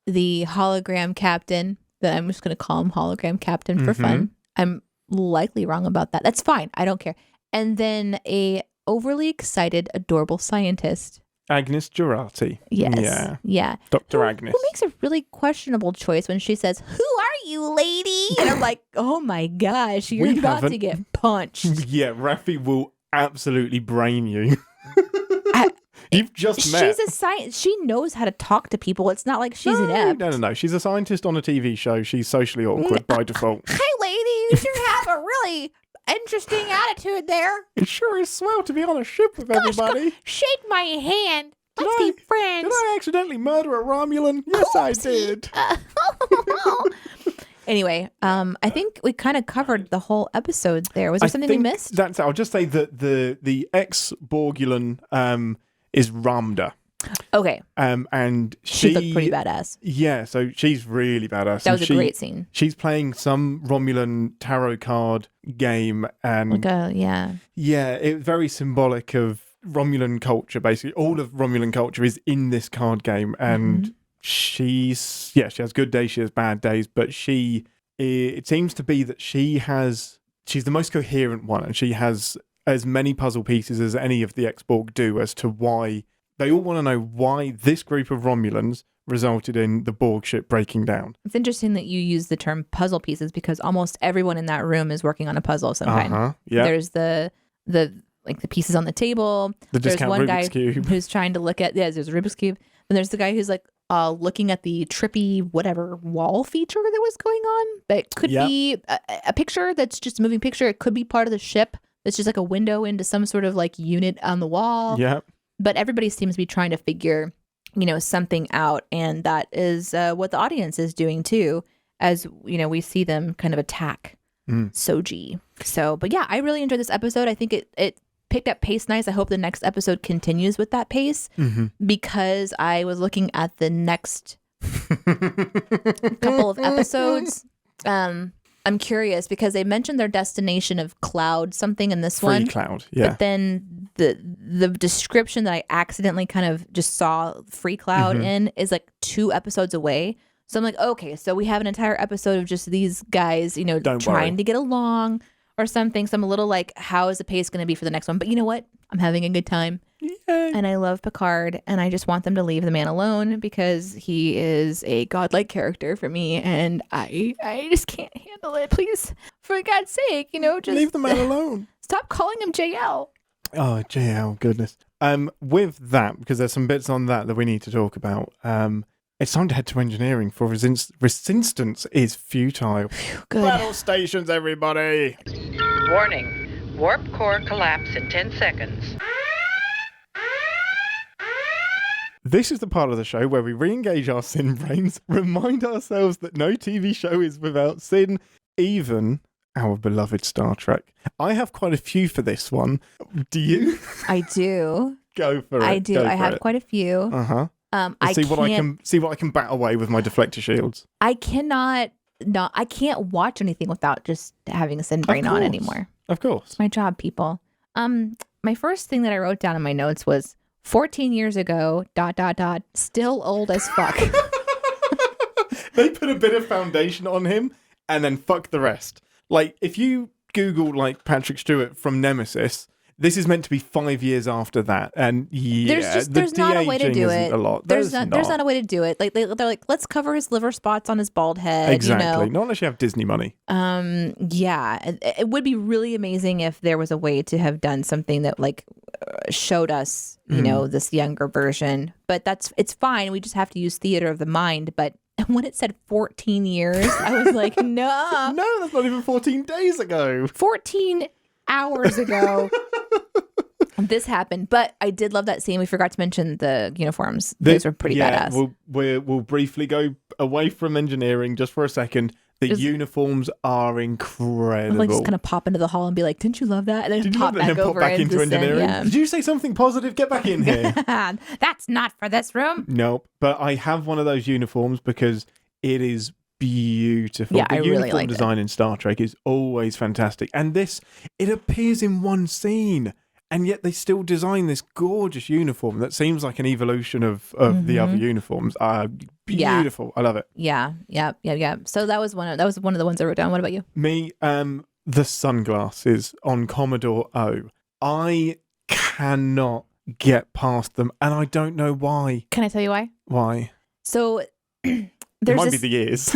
Speaker 2: The hologram captain, that I'm just going to call him hologram captain for fun. I'm likely wrong about that. That's fine. I don't care. And then a overly excited, adorable scientist.
Speaker 1: Agnes Girardi.
Speaker 2: Yes. Yeah.
Speaker 1: Dr. Agnes.
Speaker 2: Who makes a really questionable choice when she says, "Who are you, lady?" And I'm like, oh my gosh, you're about to get punched.
Speaker 1: Yeah, Raffi will absolutely brain you. You've just met.
Speaker 2: She's a scientist. She knows how to talk to people. It's not like she's inept.
Speaker 1: No. She's a scientist on a TV show. She's socially awkward by default.
Speaker 2: Hey, lady, you sure have a really interesting attitude there.
Speaker 1: It sure is swell to be on a ship with everybody.
Speaker 2: Shake my hand. Let's be friends.
Speaker 1: Did I accidentally murder a Romulan? Yes, I did.
Speaker 2: Anyway, I think we kind of covered the whole episode there. Was there something we missed?
Speaker 1: I'll just say that the ex-Borgulan is Ramda.
Speaker 2: Okay.
Speaker 1: And
Speaker 2: she looked pretty badass.
Speaker 1: Yeah, so she's really badass.
Speaker 2: That was a great scene.
Speaker 1: She's playing some Romulan tarot card game, and it's very symbolic of Romulan culture. Basically, all of Romulan culture is in this card game, and she has good days, she has bad days, but it seems to be that she's the most coherent one, and she has as many puzzle pieces as any of the ex-Borg do as to why. They all want to know why this group of Romulans resulted in the Borg ship breaking down. It's
Speaker 2: interesting that you use the term puzzle pieces because almost everyone in that room is working on a puzzle of some kind.
Speaker 1: Yeah.
Speaker 2: There's the pieces on the table.
Speaker 1: There's one
Speaker 2: guy
Speaker 1: Rubik's Cube
Speaker 2: who's trying to look at there's a Rubik's Cube. And there's the guy who's like looking at the trippy whatever wall feature that was going on. That could be a picture that's just a moving picture. It could be part of the ship. It's just like a window into some sort of like unit on the wall.
Speaker 1: Yeah.
Speaker 2: But everybody seems to be trying to figure, something out. And that is what the audience is doing, too, as, we see them kind of attack Soji. So, but yeah, I really enjoyed this episode. I think it picked up pace nice. I hope the next episode continues with that pace because I was looking at the next couple of episodes. I'm curious because they mentioned their destination of cloud something in this one.
Speaker 1: Free cloud, yeah.
Speaker 2: But then the description that I accidentally kind of just saw free cloud in is like 2 episodes away. So I'm like, okay, so we have an entire episode of just these guys, trying to get along or something. So I'm a little like, how is the pace going to be for the next one? But you know what? I'm having a good time. Yay. And I love Picard, and I just want them to leave the man alone because he is a godlike character for me, and I just can't handle it. Please, for God's sake, just
Speaker 1: leave the man alone.
Speaker 2: Stop calling him JL.
Speaker 1: Oh, JL, goodness. With that, because there's some bits on that we need to talk about. It's time to head to engineering for ReSINstance is futile.
Speaker 2: Good.
Speaker 1: Battle stations, everybody.
Speaker 3: Warning. Warp core collapse in 10 seconds.
Speaker 1: This is the part of the show where we re-engage our sin brains, remind ourselves that no TV show is without sin, even our beloved Star Trek. I have quite a few for this one. Do you?
Speaker 2: I do.
Speaker 1: Go for it.
Speaker 2: I do. I have quite a few.
Speaker 1: See what I can bat away with my deflector shields.
Speaker 2: I can't watch anything without just having a sin brain on anymore.
Speaker 1: Of course.
Speaker 2: It's my job, people. My first thing that I wrote down in my notes was 14 years ago, ... still old as fuck.
Speaker 1: They put a bit of foundation on him and then fuck the rest. Like, if you Google, like, Patrick Stewart from Nemesis, this is meant to be 5 years after that. And
Speaker 2: there's not a way to do it.
Speaker 1: A lot.
Speaker 2: There's not a way to do it. Like, they're like, let's cover his liver spots on his bald head.
Speaker 1: Exactly. Not unless you have Disney money.
Speaker 2: Yeah. It would be really amazing if there was a way to have done something that, like, showed us, this younger version. But it's fine. We just have to use theater of the mind. But when it said 14 years, I was like, no.
Speaker 1: No, that's not even 14 days ago.
Speaker 2: 14 hours ago. This happened. But I did love that scene. We forgot to mention the uniforms. Those were pretty badass.
Speaker 1: We'll briefly go away from engineering just for a second. The uniforms are incredible.
Speaker 2: Like just kind of pop into the hall and be like, "Didn't you love that?" And then pop back
Speaker 1: into engineering. Yeah. Did you say something positive? Get back in here.
Speaker 2: That's not for this room.
Speaker 1: Nope. But I have one of those uniforms because it is beautiful.
Speaker 2: Yeah,
Speaker 1: the
Speaker 2: I really
Speaker 1: uniform
Speaker 2: liked
Speaker 1: design in Star Trek is always fantastic. And it appears in one scene, and yet they still design this gorgeous uniform that seems like an evolution of the other uniforms. Beautiful. Yeah. I love it.
Speaker 2: Yeah. So that was one of the ones I wrote down. What about you?
Speaker 1: Me, the sunglasses on Commodore O. I cannot get past them, and I don't know why.
Speaker 2: Can I tell you why?
Speaker 1: Why?
Speaker 2: So
Speaker 1: It might be the years.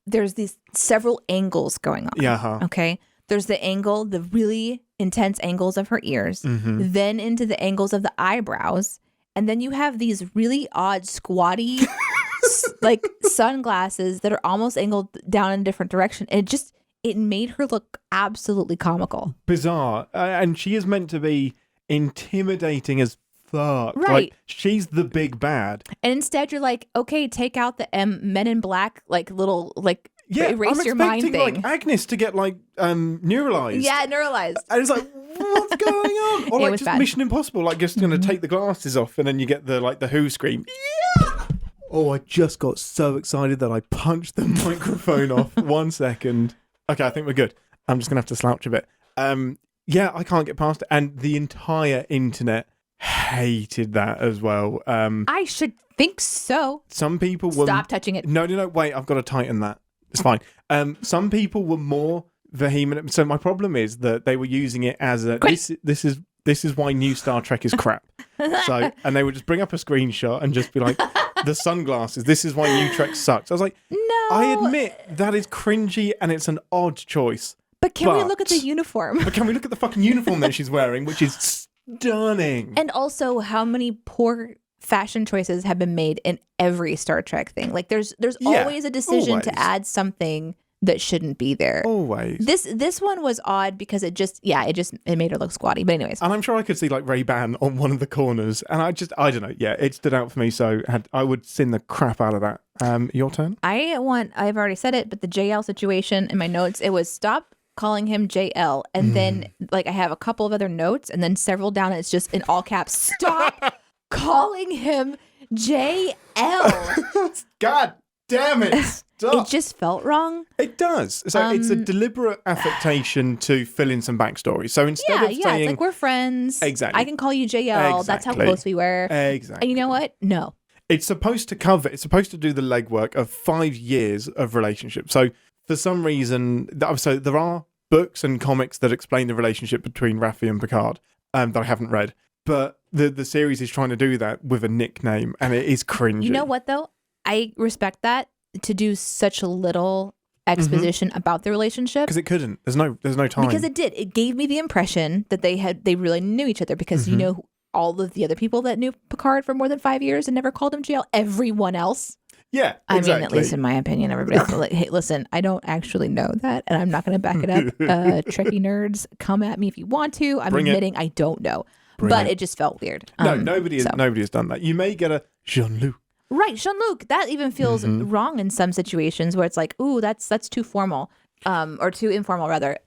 Speaker 2: there's these several angles going on.
Speaker 1: Yeah.
Speaker 2: Okay. There's the angle, the really intense angles of her ears, then into the angles of the eyebrows, and then you have these really odd squatty like sunglasses that are almost angled down in a different direction. And it made her look absolutely comical.
Speaker 1: Bizarre. And she is meant to be intimidating as fuck.
Speaker 2: Right.
Speaker 1: Like, she's the big bad.
Speaker 2: And instead you're like, okay, take out the Men in Black, like little, like, erase your mind thing.
Speaker 1: I'm expecting like Agnes to get like neuralized.
Speaker 2: Yeah, neuralized.
Speaker 1: And it's like, what's going on? Or like just bad. Mission Impossible, like just going to take the glasses off and then you get the Who scream. Yeah! Oh, I just got so excited that I punched the microphone off. 1 second. Okay, I think we're good. I'm just going to have to slouch a bit. Yeah, I can't get past it. And the entire internet hated that as well.
Speaker 2: I should think so.
Speaker 1: Some people were...
Speaker 2: Stop touching it.
Speaker 1: No, wait, I've got to tighten that. It's fine. Some people were more vehement. So my problem is that they were using it as a... This is why new Star Trek is crap. So, and they would just bring up a screenshot and just be like, the sunglasses, this is why new Trek sucks. I was like,
Speaker 2: no.
Speaker 1: I admit that is cringy and it's an odd choice.
Speaker 2: But can we look at the uniform?
Speaker 1: But can we look at the fucking uniform that she's wearing, which is stunning.
Speaker 2: And also how many poor fashion choices have been made in every Star Trek thing. Like there's always a decision to add something that shouldn't be there.
Speaker 1: Always.
Speaker 2: This one was odd because it made her look squatty. But anyways.
Speaker 1: And I'm sure I could see like Ray-Ban on one of the corners. And I don't know. Yeah, it stood out for me. So I would sin the crap out of that. Your turn?
Speaker 2: I've already said it, but the JL situation in my notes, it was stop calling him JL. And then like I have a couple of other notes and then several down. And it's just in all caps, stop calling him JL.
Speaker 1: God damn it. Stop.
Speaker 2: It just felt wrong.
Speaker 1: It does. So it's a deliberate affectation to fill in some backstory. So instead of saying...
Speaker 2: it's like we're friends.
Speaker 1: Exactly.
Speaker 2: I can call you JL. Exactly. That's how close we were.
Speaker 1: Exactly.
Speaker 2: And you know what? No.
Speaker 1: It's supposed to do the legwork of 5 years of relationship. So for some reason... So there are books and comics that explain the relationship between Raffi and Picard that I haven't read. But the series is trying to do that with a nickname, and it is cringy.
Speaker 2: You know what, though? I respect that. To do such a little exposition about the relationship,
Speaker 1: because it couldn't. There's no time.
Speaker 2: Because it did. It gave me the impression that they really knew each other. Because you know all of the other people that knew Picard for more than 5 years and never called him JL. Everyone else.
Speaker 1: Yeah,
Speaker 2: exactly. I mean, at least in my opinion, everybody else. Like, hey, listen, I don't actually know that, and I'm not going to back it up. Trekkie nerds, come at me if you want to. I'm admitting I don't know, but it just felt weird.
Speaker 1: No, nobody has done that. You may get a Jean-luc.
Speaker 2: Right, Jean-luc. That even feels wrong in some situations where it's like, ooh, that's too formal, or too informal rather.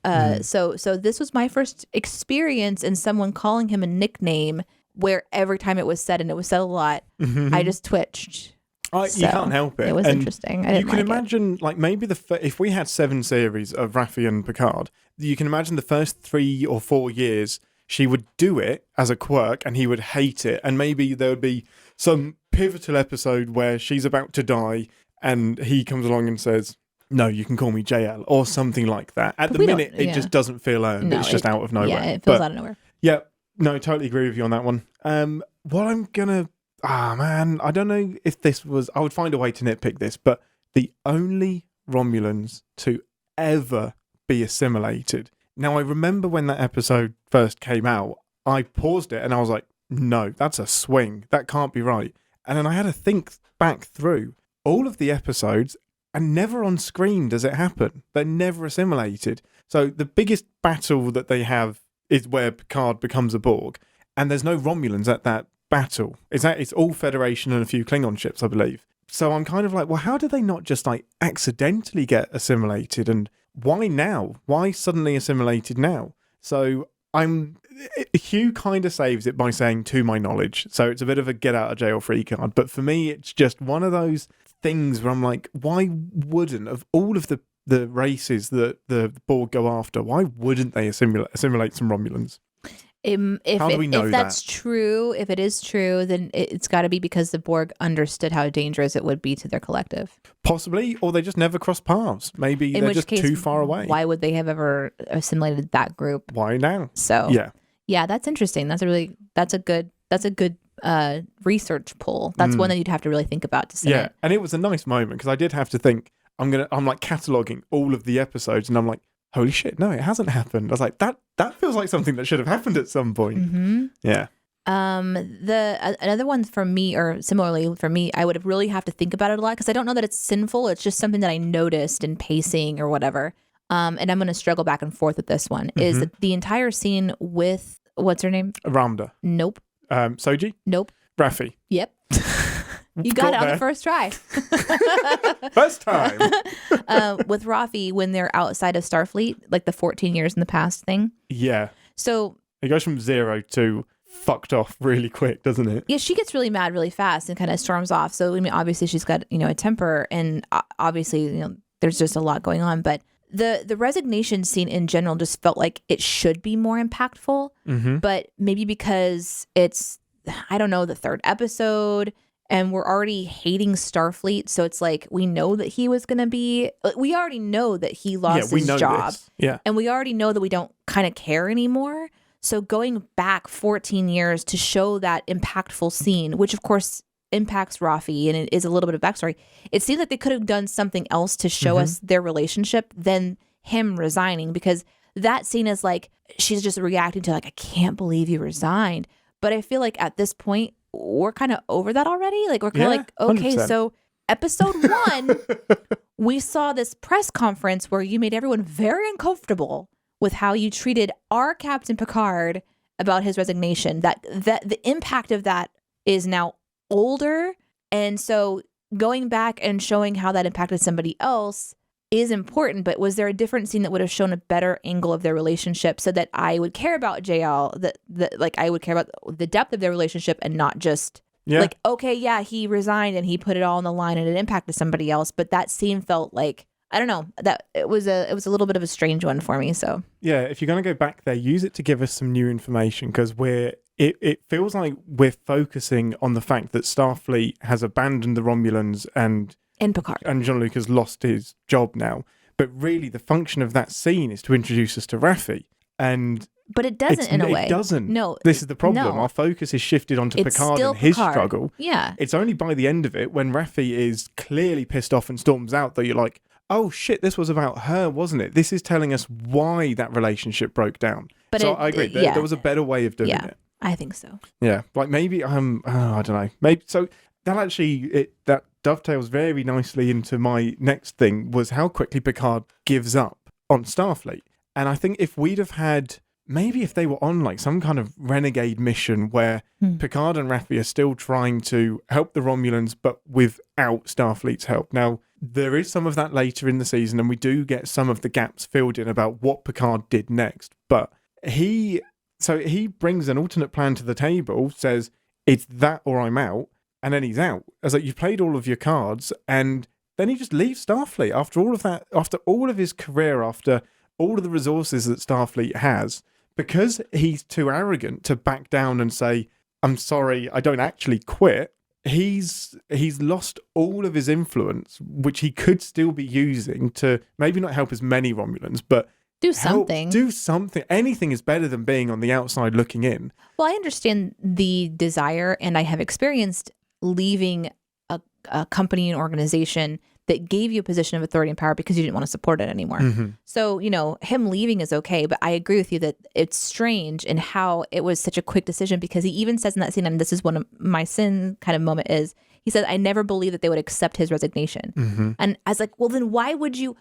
Speaker 2: So this was my first experience in someone calling him a nickname where every time it was said, and it was said a lot, I just twitched.
Speaker 1: You can't help it.
Speaker 2: It was interesting. I didn't
Speaker 1: you can imagine, like maybe if we had 7 series of Raffi and Picard, you can imagine the first 3 or 4 years she would do it as a quirk, and he would hate it, and maybe there would be some pivotal episode where she's about to die and he comes along and says, no, you can call me JL or something like that. At the minute, it just doesn't feel earned. It's just out of nowhere.
Speaker 2: Yeah, it feels out of nowhere.
Speaker 1: Yeah, no, totally agree with you on that one. I don't know if this was, I would find a way to nitpick this, but the only Romulans to ever be assimilated. Now, I remember when that episode first came out, I paused it and I was like, no, that's a swing. That can't be right. And then I had to think back through all of the episodes, and never on screen does it happen. They're never assimilated. So the biggest battle that they have is where Picard becomes a Borg, and there's no Romulans at that battle. It's all Federation and a few Klingon ships, I believe. So I'm kind of like, well, how did they not just like accidentally get assimilated? And why now? Why suddenly assimilated now? So Hugh kind of saves it by saying, to my knowledge. So it's a bit of a get out of jail free card. But for me, it's just one of those things where I'm like, why wouldn't, of all of the races that the Borg go after, why wouldn't they assimilate some Romulans? How do we know
Speaker 2: if that's true, if it is true, then it's got to be because the Borg understood how dangerous it would be to their collective.
Speaker 1: Possibly, or they just never crossed paths. Maybe they're just too far away.
Speaker 2: Why would they have ever assimilated that group?
Speaker 1: Why now?
Speaker 2: So yeah, that's interesting. That's a good research pull. That's one that you'd have to really think about to say.
Speaker 1: Yeah, and it was a nice moment because I did have to think. I'm like cataloging all of the episodes, and I'm like, holy shit, no, it hasn't happened. I was like, that feels like something that should have happened at some point.
Speaker 2: Mm-hmm.
Speaker 1: Yeah.
Speaker 2: Another one for me, or similarly for me, I would really have to think about it a lot because I don't know that it's sinful. It's just something that I noticed in pacing or whatever. And I'm going to struggle back and forth with this one. Is the entire scene with, what's her name?
Speaker 1: Ramda.
Speaker 2: Nope.
Speaker 1: Soji?
Speaker 2: Nope.
Speaker 1: Raffi.
Speaker 2: Yep. You got it on the first try.
Speaker 1: First time.
Speaker 2: With Raffi, when they're outside of Starfleet, like the 14 years in the past thing.
Speaker 1: Yeah.
Speaker 2: So
Speaker 1: it goes from 0 to fucked off really quick, doesn't it?
Speaker 2: Yeah, she gets really mad really fast and kind of storms off. So, I mean, obviously she's got, a temper, and obviously, there's just a lot going on. But the resignation scene in general just felt like it should be more impactful.
Speaker 1: Mm-hmm.
Speaker 2: But maybe because it's, I don't know, the third episode, and we're already hating Starfleet. So it's like, we know that he was going to be, we already know that he lost his job.
Speaker 1: This. Yeah.
Speaker 2: And we already know that we don't kind of care anymore. So going back 14 years to show that impactful scene, which of course impacts Raffi and it is a little bit of backstory, it seems like they could have done something else to show us their relationship than him resigning, because that scene is like, she's just reacting to like, I can't believe you resigned. But I feel like at this point, we're kind of over that already. Like, we're kind of like, okay, 100%. So episode 1, we saw this press conference where you made everyone very uncomfortable with how you treated our Captain Picard about his resignation. That the impact of that is now older. And so going back and showing how that impacted somebody else is important. But was there a different scene that would have shown a better angle of their relationship so that I would care about JL, that like I would care about the depth of their relationship and not just like, okay, yeah, he resigned and he put it all on the line and it impacted somebody else. But that scene felt like, I don't know, that it was a little bit of a strange one for me. So
Speaker 1: yeah, if you're going to go back there, use it to give us some new information, because it feels like we're focusing on the fact that Starfleet has abandoned the Romulans and
Speaker 2: Picard,
Speaker 1: and Jean-Luc has lost his job now. But really, the function of that scene is to introduce us to Raffi, but
Speaker 2: it doesn't in a way.
Speaker 1: It doesn't.
Speaker 2: No,
Speaker 1: this is the problem.
Speaker 2: No.
Speaker 1: Our focus is shifted onto Picard and his struggle.
Speaker 2: Yeah,
Speaker 1: it's only by the end of it, when Raffi is clearly pissed off and storms out, that you're like, oh shit, this was about her, wasn't it? This is telling us why that relationship broke down. But so I agree. There was a better way of doing it.
Speaker 2: I think so.
Speaker 1: Yeah, like maybe I don't know. Maybe so that dovetails very nicely into my next thing, was how quickly Picard gives up on Starfleet. And I think if we'd have had, maybe if they were on like some kind of renegade mission where Picard and Raffi are still trying to help the Romulans, but without Starfleet's help. Now, there is some of that later in the season, and we do get some of the gaps filled in about what Picard did next. But he brings an alternate plan to the table, says, it's that or I'm out, and then he's out. As like, you've played all of your cards, and then he just leaves Starfleet after all of that, after all of his career, after all of the resources that Starfleet has, because he's too arrogant to back down and say, I'm sorry, I don't actually quit. He's lost all of his influence, which he could still be using to maybe not help as many Romulans, but
Speaker 2: do something.
Speaker 1: Anything is better than being on the outside looking in.
Speaker 2: Well, I understand the desire, and I have experienced leaving a company and organization that gave you a position of authority and power because you didn't want to support it anymore. Mm-hmm. So, him leaving is okay, but I agree with you that it's strange in how it was such a quick decision, because he even says in that scene, and this is one of my sin kind of moment, is he said, I never believed that they would accept his resignation. Mm-hmm. And I was like, well, then why would you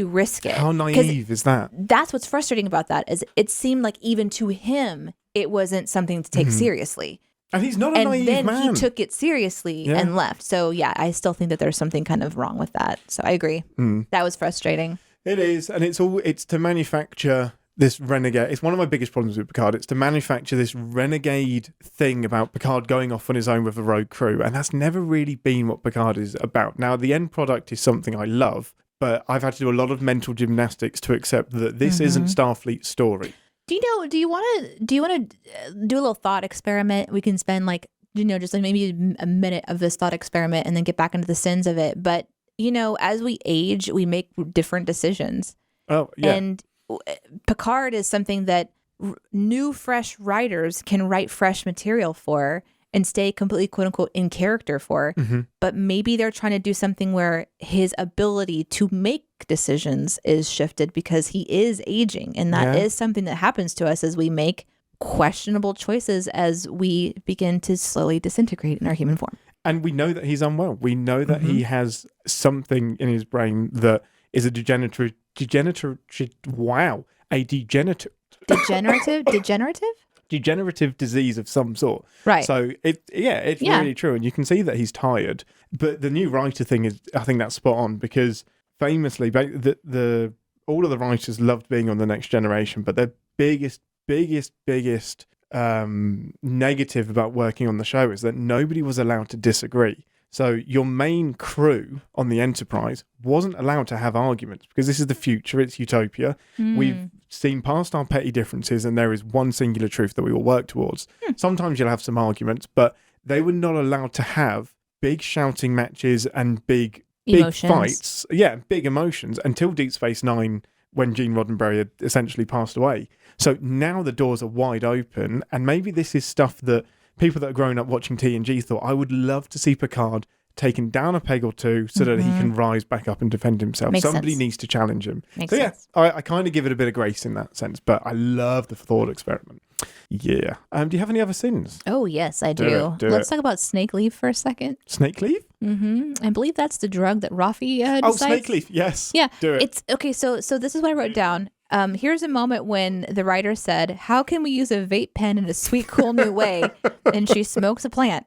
Speaker 2: risk it?
Speaker 1: How naive is that?
Speaker 2: That's what's frustrating about that, is it seemed like even to him, it wasn't something to take seriously.
Speaker 1: And he's not a naive man.
Speaker 2: And then he took it seriously and left. So yeah, I still think that there's something kind of wrong with that. So I agree. That was frustrating.
Speaker 1: It is. And it's to manufacture this renegade. It's one of my biggest problems with Picard. It's to manufacture this renegade thing about Picard going off on his own with a rogue crew. And that's never really been what Picard is about. Now, the end product is something I love, but I've had to do a lot of mental gymnastics to accept that this isn't Starfleet's story.
Speaker 2: Do you want to do a little thought experiment? We can spend just maybe a minute of this thought experiment and then get back into the sins of it. But, as we age, we make different decisions.
Speaker 1: Oh, yeah.
Speaker 2: And Picard is something that new, fresh writers can write fresh material for and stay completely, quote unquote, in character for. But maybe they're trying to do something where his ability to make decisions is shifted because he is aging. And that is something that happens to us as we make questionable choices as we begin to slowly disintegrate in our human form.
Speaker 1: And we know that he's unwell. We know that he has something in his brain that is a degenerative disease of some sort.
Speaker 2: Right.
Speaker 1: So it's really true. And you can see that he's tired. But the new writer thing is, I think that's spot on, because famously all of the writers loved being on The Next Generation, but their biggest negative about working on the show is that nobody was allowed to disagree. So your main crew on the Enterprise wasn't allowed to have arguments because this is the future. It's utopia. We've seen past our petty differences and there is one singular truth that we will work towards. Sometimes you'll have some arguments, but they were not allowed to have big shouting matches and big fights. Yeah, big emotions until Deep Space Nine, when Gene Roddenberry had essentially passed away. So now the doors are wide open, and maybe this is stuff that people that are growing up watching TNG thought, I would love to see Picard taken down a peg or two so that he can rise back up and defend himself. Somebody needs to challenge him.
Speaker 2: Makes sense.
Speaker 1: I kind of give it a bit of grace in that sense, but I love the thought experiment. Yeah. Do you have any other sins?
Speaker 2: Oh, yes, I do. Let's talk about snake leaf for a second.
Speaker 1: Snake leaf?
Speaker 2: I believe that's the drug that Raffi decides.
Speaker 1: Oh, snake leaf, yes.
Speaker 2: Yeah.
Speaker 1: Do it.
Speaker 2: It's okay, so this is what I wrote down. Here's a moment when the writer said, how can we use a vape pen in a sweet, cool new way? And she smokes a plant.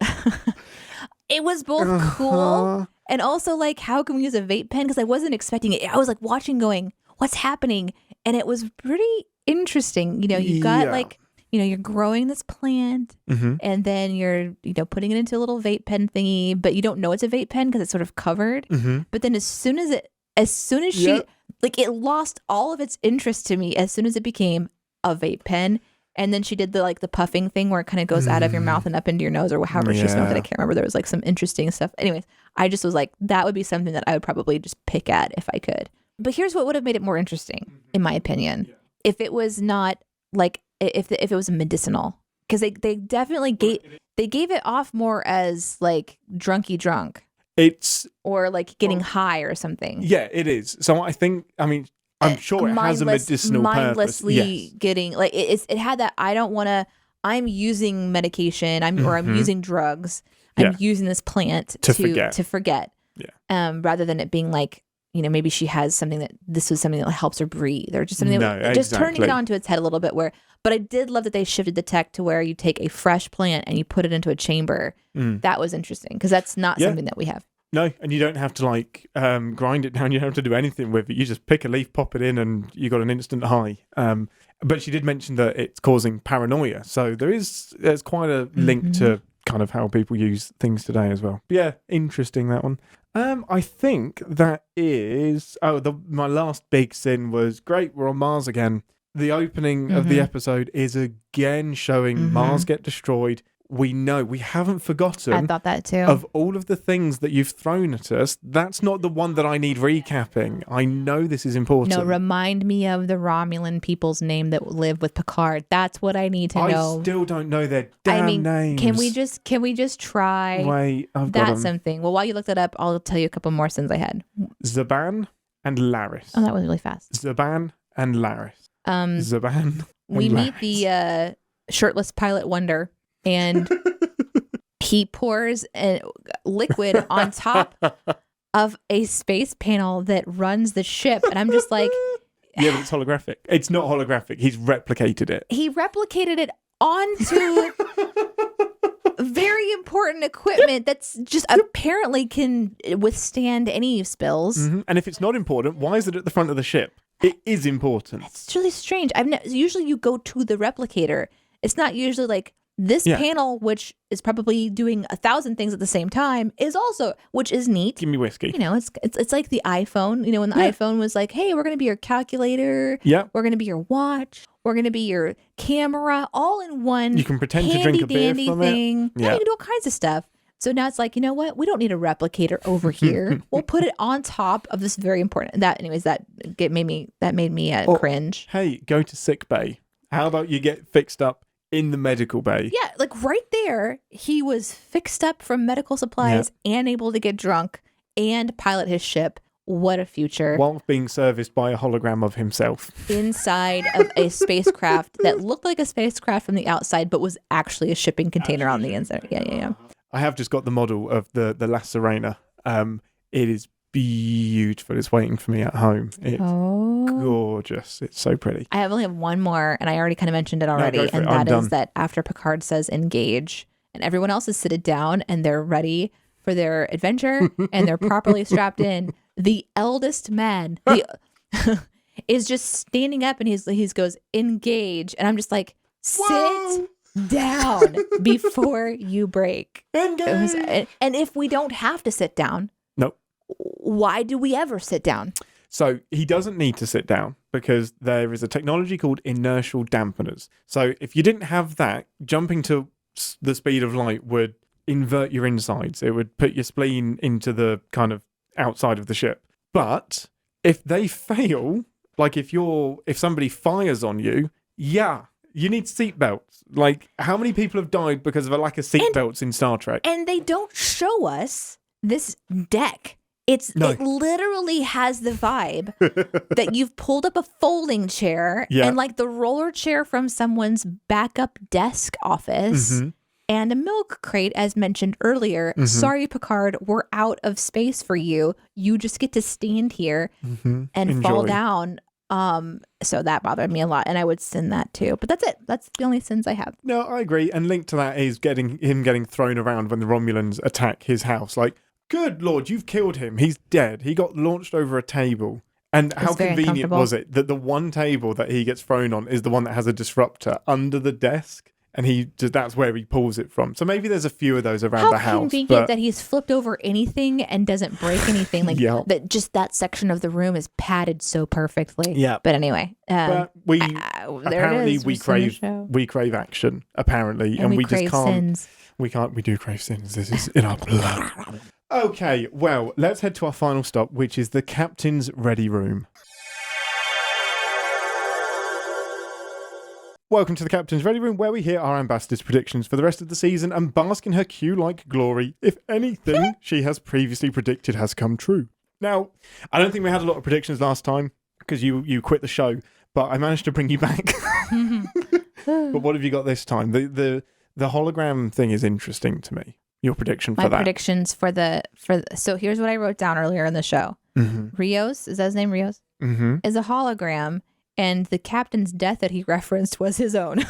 Speaker 2: It was both cool and also how can we use a vape pen? Because I wasn't expecting it. I was watching going, what's happening? And it was pretty interesting. You've got you're growing this plant and then you're, putting it into a little vape pen thingy, but you don't know it's a vape pen because it's sort of covered. But then as soon as she, it lost all of its interest to me as soon as it became a vape pen. And then she did the puffing thing where it kind of goes out of your mouth and up into your nose or however she smoked it. I can't remember. There was some interesting stuff. Anyways, I just was that would be something that I would probably just pick at if I could. But here's what would have made it more interesting, in my opinion. If it was not if it was medicinal, because they definitely gave it off more as drunky drunk.
Speaker 1: It's
Speaker 2: or getting high or something.
Speaker 1: Yeah, it is. So I'm sure it has a medicinal
Speaker 2: mindlessly
Speaker 1: purpose.
Speaker 2: Getting it had that I'm using medication. I'm using drugs. I'm using this plant to forget.
Speaker 1: Yeah.
Speaker 2: Rather than it being maybe she has something this was something that helps her breathe or just something just turning it onto its head a little bit but I did love that they shifted the tech to where you take a fresh plant and you put it into a chamber. That was interesting because that's not something that we have.
Speaker 1: No, and you don't have to grind it down. You don't have to do anything with it. You just pick a leaf, pop it in, and you got an instant high. But she did mention that it's causing paranoia. So there's quite a link to kind of how people use things today as well. But yeah, interesting, that one. I think that is... my last big sin was, great, we're on Mars again. The opening of the episode is again showing Mars get destroyed. We know, we haven't forgotten.
Speaker 2: I thought that too.
Speaker 1: Of all of the things that you've thrown at us, that's not the one that I need recapping. I know this is important.
Speaker 2: No, remind me of the Romulan people's name that live with Picard. That's what I need to know.
Speaker 1: I still don't know their damn names.
Speaker 2: Can we just try?
Speaker 1: Wait, I've got
Speaker 2: that's something. Well, while you look that up, I'll tell you a couple more sins I had.
Speaker 1: Zaban and Laris.
Speaker 2: Oh, that was really fast.
Speaker 1: Zaban and Laris. Zaban.
Speaker 2: We meet the shirtless pilot Wonder. And he pours a liquid on top of a space panel that runs the ship. And I'm just like...
Speaker 1: Yeah, but it's holographic. It's not holographic. He's replicated it.
Speaker 2: He replicated it onto very important equipment that's just apparently can withstand any spills.
Speaker 1: And if it's not important, why is it at the front of the ship? It is important.
Speaker 2: It's really strange. Usually you go to the replicator. It's not usually like this panel, which is probably doing 1,000 things at the same time, is also, which is neat.
Speaker 1: Give me whiskey.
Speaker 2: You know, it's like the iPhone. You know, when the iPhone was like, hey, we're going to be your calculator.
Speaker 1: Yeah.
Speaker 2: We're going to be your watch. We're going to be your camera, all in one.
Speaker 1: You can pretend to drink a beer from
Speaker 2: thing.
Speaker 1: it.
Speaker 2: Yeah. You can do all kinds of stuff. So now it's like, you know what? We don't need a replicator over here. We'll put it on top of this very important. That made me cringe.
Speaker 1: Hey, go to sick bay. How about you get fixed up in the medical bay?
Speaker 2: Yeah, like right there, he was fixed up from medical supplies and able to get drunk and pilot his ship. What a future.
Speaker 1: While being serviced by a hologram of himself.
Speaker 2: Inside of a spacecraft that looked like a spacecraft from the outside, but was actually a shipping container on the inside. Yeah.
Speaker 1: I have just got the model of the La Serena. It is beautiful. It's waiting for me at home. It's gorgeous. It's so pretty.
Speaker 2: I only have one more, and I already kind of mentioned it already, and that is that after Picard says engage, and everyone else is seated down, and they're ready for their adventure, and they're properly strapped in, the eldest man is just standing up, and he goes, engage, and I'm just like, sit down before you break. And if we don't have to sit down, why do we ever sit down?
Speaker 1: So he doesn't need to sit down because there is a technology called inertial dampeners. So if you didn't have that, jumping to the speed of light would invert your insides. It would put your spleen into the kind of outside of the ship. But if they fail, like if somebody fires on you, you need seatbelts. Like, how many people have died because of a lack of seatbelts in Star Trek?
Speaker 2: And they don't show us this deck. It literally has the vibe that you've pulled up a folding chair and like the roller chair from someone's backup desk office and a milk crate, as mentioned earlier. Sorry, Picard, we're out of space for you. You just get to stand here and fall down. So that bothered me a lot, and I would sin that too. But that's it. That's the only sins I have.
Speaker 1: No, I agree. And linked to that is getting thrown around when the Romulans attack his house. Like, good Lord, you've killed him. He's dead. He got launched over a table. And how convenient was it that the one table that he gets thrown on is the one that has a disruptor under the desk? And that's where he pulls it from. So maybe there's a few of those around the house.
Speaker 2: How convenient that he's flipped over anything and doesn't break anything. Like that section of the room is padded so perfectly. Yeah. But anyway.
Speaker 1: But we crave action, apparently. And we just can't. Sins. We do crave sins. This is in our blood. Okay, well, let's head to our final stop, which is the captain's ready room. Welcome to the Captain's Ready Room, where we hear our ambassador's predictions for the rest of the season and bask in her Q-like glory if anything she has previously predicted has come true. Now, I don't think we had a lot of predictions last time because you quit the show, but I managed to bring you back. But what have you got this time? The hologram thing is interesting to me. Your prediction for that. My
Speaker 2: predictions so here's what I wrote down earlier in the show. Rios, is that his name, Rios? Is a hologram. And the captain's death that he referenced was his own.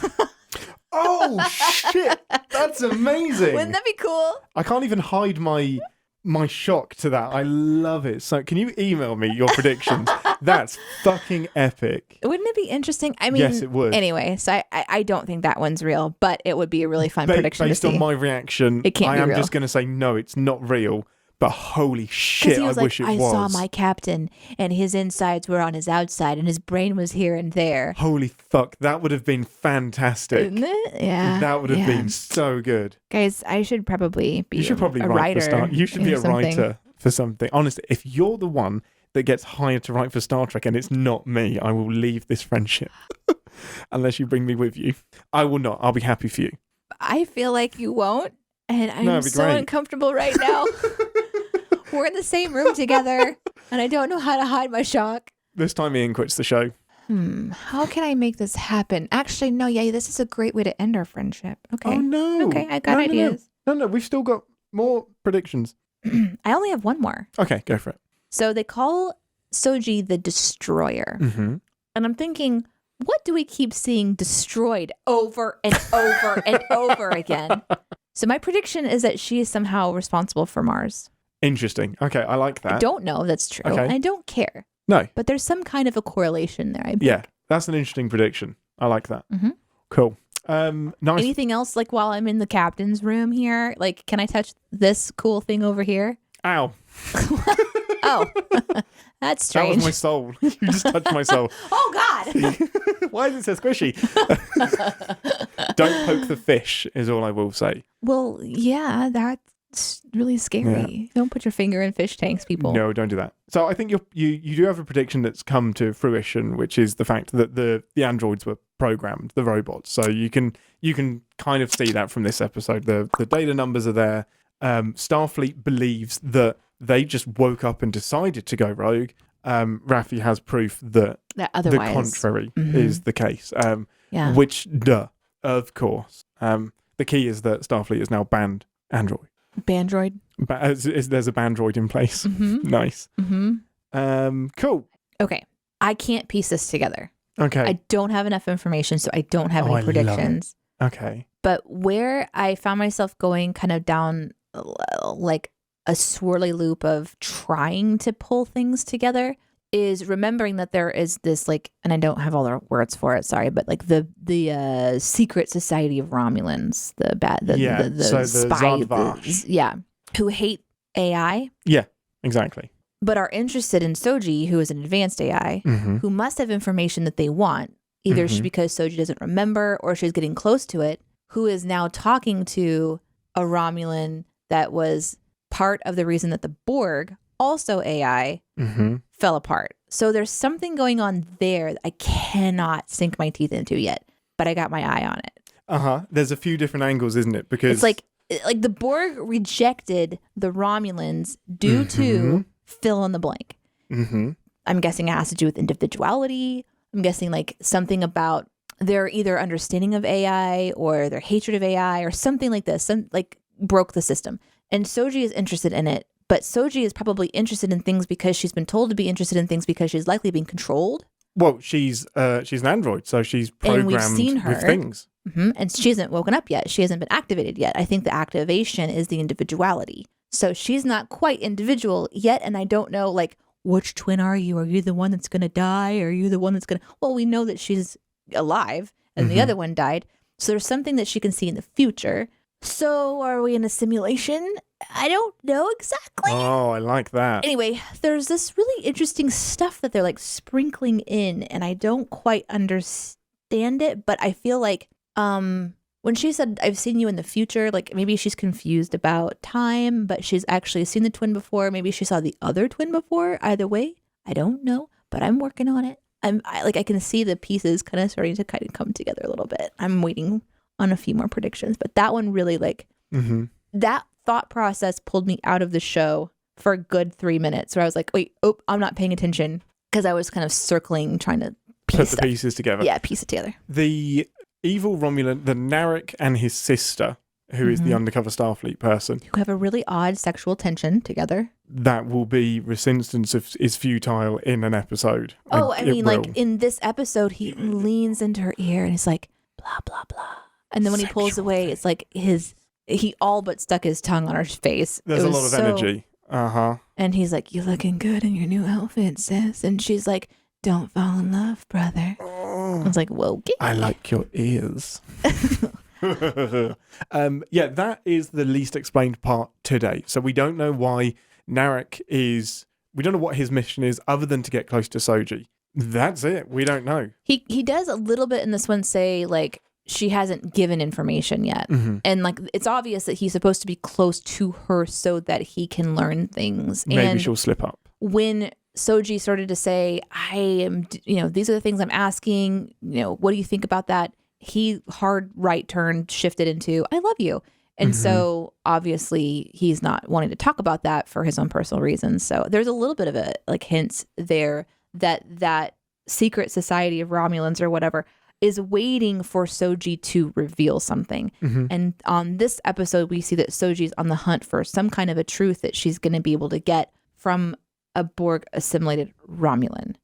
Speaker 1: Oh, shit. That's amazing.
Speaker 2: Wouldn't that be cool?
Speaker 1: I can't even hide my shock to that. I love it. So can you email me your predictions? That's fucking epic.
Speaker 2: Wouldn't it be interesting? I mean,
Speaker 1: yes, it would.
Speaker 2: Anyway, so I don't think that one's real, but it would be a really fun prediction to see.
Speaker 1: Based on my reaction, I am just going to say, no, it's not real. But holy shit, I wish it was.
Speaker 2: I saw my captain, and his insides were on his outside, and his brain was here and there.
Speaker 1: Holy fuck, that would have been fantastic.
Speaker 2: Isn't it? Yeah.
Speaker 1: That would have been so good.
Speaker 2: Guys, I should probably be a writer.
Speaker 1: You should be a writer for something. Honestly, if you're the one that gets hired to write for Star Trek and it's not me, I will leave this friendship. Unless you bring me with you. I will not. I'll be happy for you.
Speaker 2: I feel like you won't, and I'm so uncomfortable right now. We're in the same room together, and I don't know how to hide my shock.
Speaker 1: This time Ian quits the show.
Speaker 2: How can I make this happen? Actually, no, this is a great way to end our friendship. Okay.
Speaker 1: Oh, no.
Speaker 2: Okay, I got ideas.
Speaker 1: No, we've still got more predictions.
Speaker 2: I only have one more.
Speaker 1: Okay, go for it.
Speaker 2: So they call Soji the Destroyer. And I'm thinking, what do we keep seeing destroyed over and over and over again? So my prediction is that she is somehow responsible for Mars.
Speaker 1: Interesting. Okay, I like that.
Speaker 2: I don't know if that's true. Okay. I don't care.
Speaker 1: No.
Speaker 2: But there's some kind of a correlation there, I think.
Speaker 1: Yeah, that's an interesting prediction. I like that.
Speaker 2: Mm-hmm.
Speaker 1: Cool. Nice.
Speaker 2: Anything else, like, while I'm in the captain's room here? Like, can I touch this cool thing over here?
Speaker 1: Ow.
Speaker 2: Oh, that's strange.
Speaker 1: That was my soul. You just touched my soul.
Speaker 2: Oh, God.
Speaker 1: Why is it so squishy? Don't poke the fish, is all I will say.
Speaker 2: Well, yeah, that's really scary.
Speaker 1: Yeah.
Speaker 2: Don't put your finger in fish tanks, people.
Speaker 1: No, don't do that. So I think you do have a prediction that's come to fruition, which is the fact that the androids were programmed, the robots. So you can kind of see that from this episode. The data numbers are there. Starfleet believes that they just woke up and decided to go rogue. Raffi has proof that
Speaker 2: otherwise,
Speaker 1: the contrary is the case. Which, of course. The key is that Starfleet is now banned Android.
Speaker 2: Bandroid?
Speaker 1: There's a bandroid in place.
Speaker 2: Mm-hmm.
Speaker 1: Nice.
Speaker 2: Mm-hmm.
Speaker 1: Cool.
Speaker 2: Okay. I can't piece this together.
Speaker 1: Okay.
Speaker 2: I don't have enough information, so I don't have any predictions.
Speaker 1: Okay.
Speaker 2: But where I found myself going kind of down like a swirly loop of trying to pull things together is remembering that there is this, like, and I don't have all the words for it, sorry, but like the secret society of Romulans, the spy, who hate AI.
Speaker 1: Yeah, exactly.
Speaker 2: But are interested in Soji, who is an advanced AI, who must have information that they want, either because Soji doesn't remember or she's getting close to it, who is now talking to a Romulan that was part of the reason that the Borg, also AI, fell apart. So there's something going on there that I cannot sink my teeth into yet, but I got my eye on it.
Speaker 1: There's a few different angles, isn't it? Because
Speaker 2: it's like the Borg rejected the Romulans due to fill in the blank. I'm guessing it has to do with individuality. I'm guessing like something about their either understanding of AI or their hatred of AI or something like this. Some like broke the system. And Soji is interested in it, but Soji is probably interested in things because she's been told to be interested in things because she's likely being controlled.
Speaker 1: Well, she's an android, so she's programmed
Speaker 2: and we've seen her,
Speaker 1: with things.
Speaker 2: And she hasn't woken up yet. She hasn't been activated yet. I think the activation is the individuality. So she's not quite individual yet, and I don't know, like, which twin are you? Are you the one that's going to die? Or are you the one that's going to... Well, we know that she's alive, and the other one died. So there's something that she can see in the future. So are we in a simulation? I don't know exactly.
Speaker 1: Oh, I like that.
Speaker 2: Anyway, there's this really interesting stuff that they're like sprinkling in, and I don't quite understand it, but I feel like when she said, I've seen you in the future, like maybe she's confused about time, but she's actually seen the twin before. Maybe she saw the other twin before. Either way, I don't know, but I'm working on it. I can see the pieces kind of starting to kind of come together a little bit. I'm waiting on a few more predictions, but that one really that thought process pulled me out of the show for a good 3 minutes where I was like, wait, I'm not paying attention because I was kind of circling, trying to
Speaker 1: put the pieces together.
Speaker 2: Yeah, piece it together.
Speaker 1: The evil Romulan, the Narek and his sister, who is the undercover Starfleet person,
Speaker 2: who have a really odd sexual tension together.
Speaker 1: That will be ReSInstance is futile in an episode.
Speaker 2: Oh, I mean, like in this episode, he leans into her ear and he's like, blah, blah, blah. And then when he pulls away, it's like he all but stuck his tongue on her face.
Speaker 1: There's a lot of energy.
Speaker 2: And he's like, you looking good in your new outfit, sis. And she's like, don't fall in love, brother. I was like, whoa.
Speaker 1: I like your ears. That is the least explained part today. So we don't know why Narek we don't know what his mission is other than to get close to Soji. That's it. We don't know.
Speaker 2: He does a little bit in this one say, like, she hasn't given information yet. And like, it's obvious that he's supposed to be close to her so that he can learn things.
Speaker 1: Maybe she'll slip up.
Speaker 2: When Soji started to say, I am, these are the things I'm asking, what do you think about that? He hard right turn shifted into, I love you. And so obviously he's not wanting to talk about that for his own personal reasons. So there's a little bit of a like hints there that secret society of Romulans or whatever is waiting for Soji to reveal something. And on this episode, we see that Soji's on the hunt for some kind of a truth that she's going to be able to get from a Borg assimilated Romulan.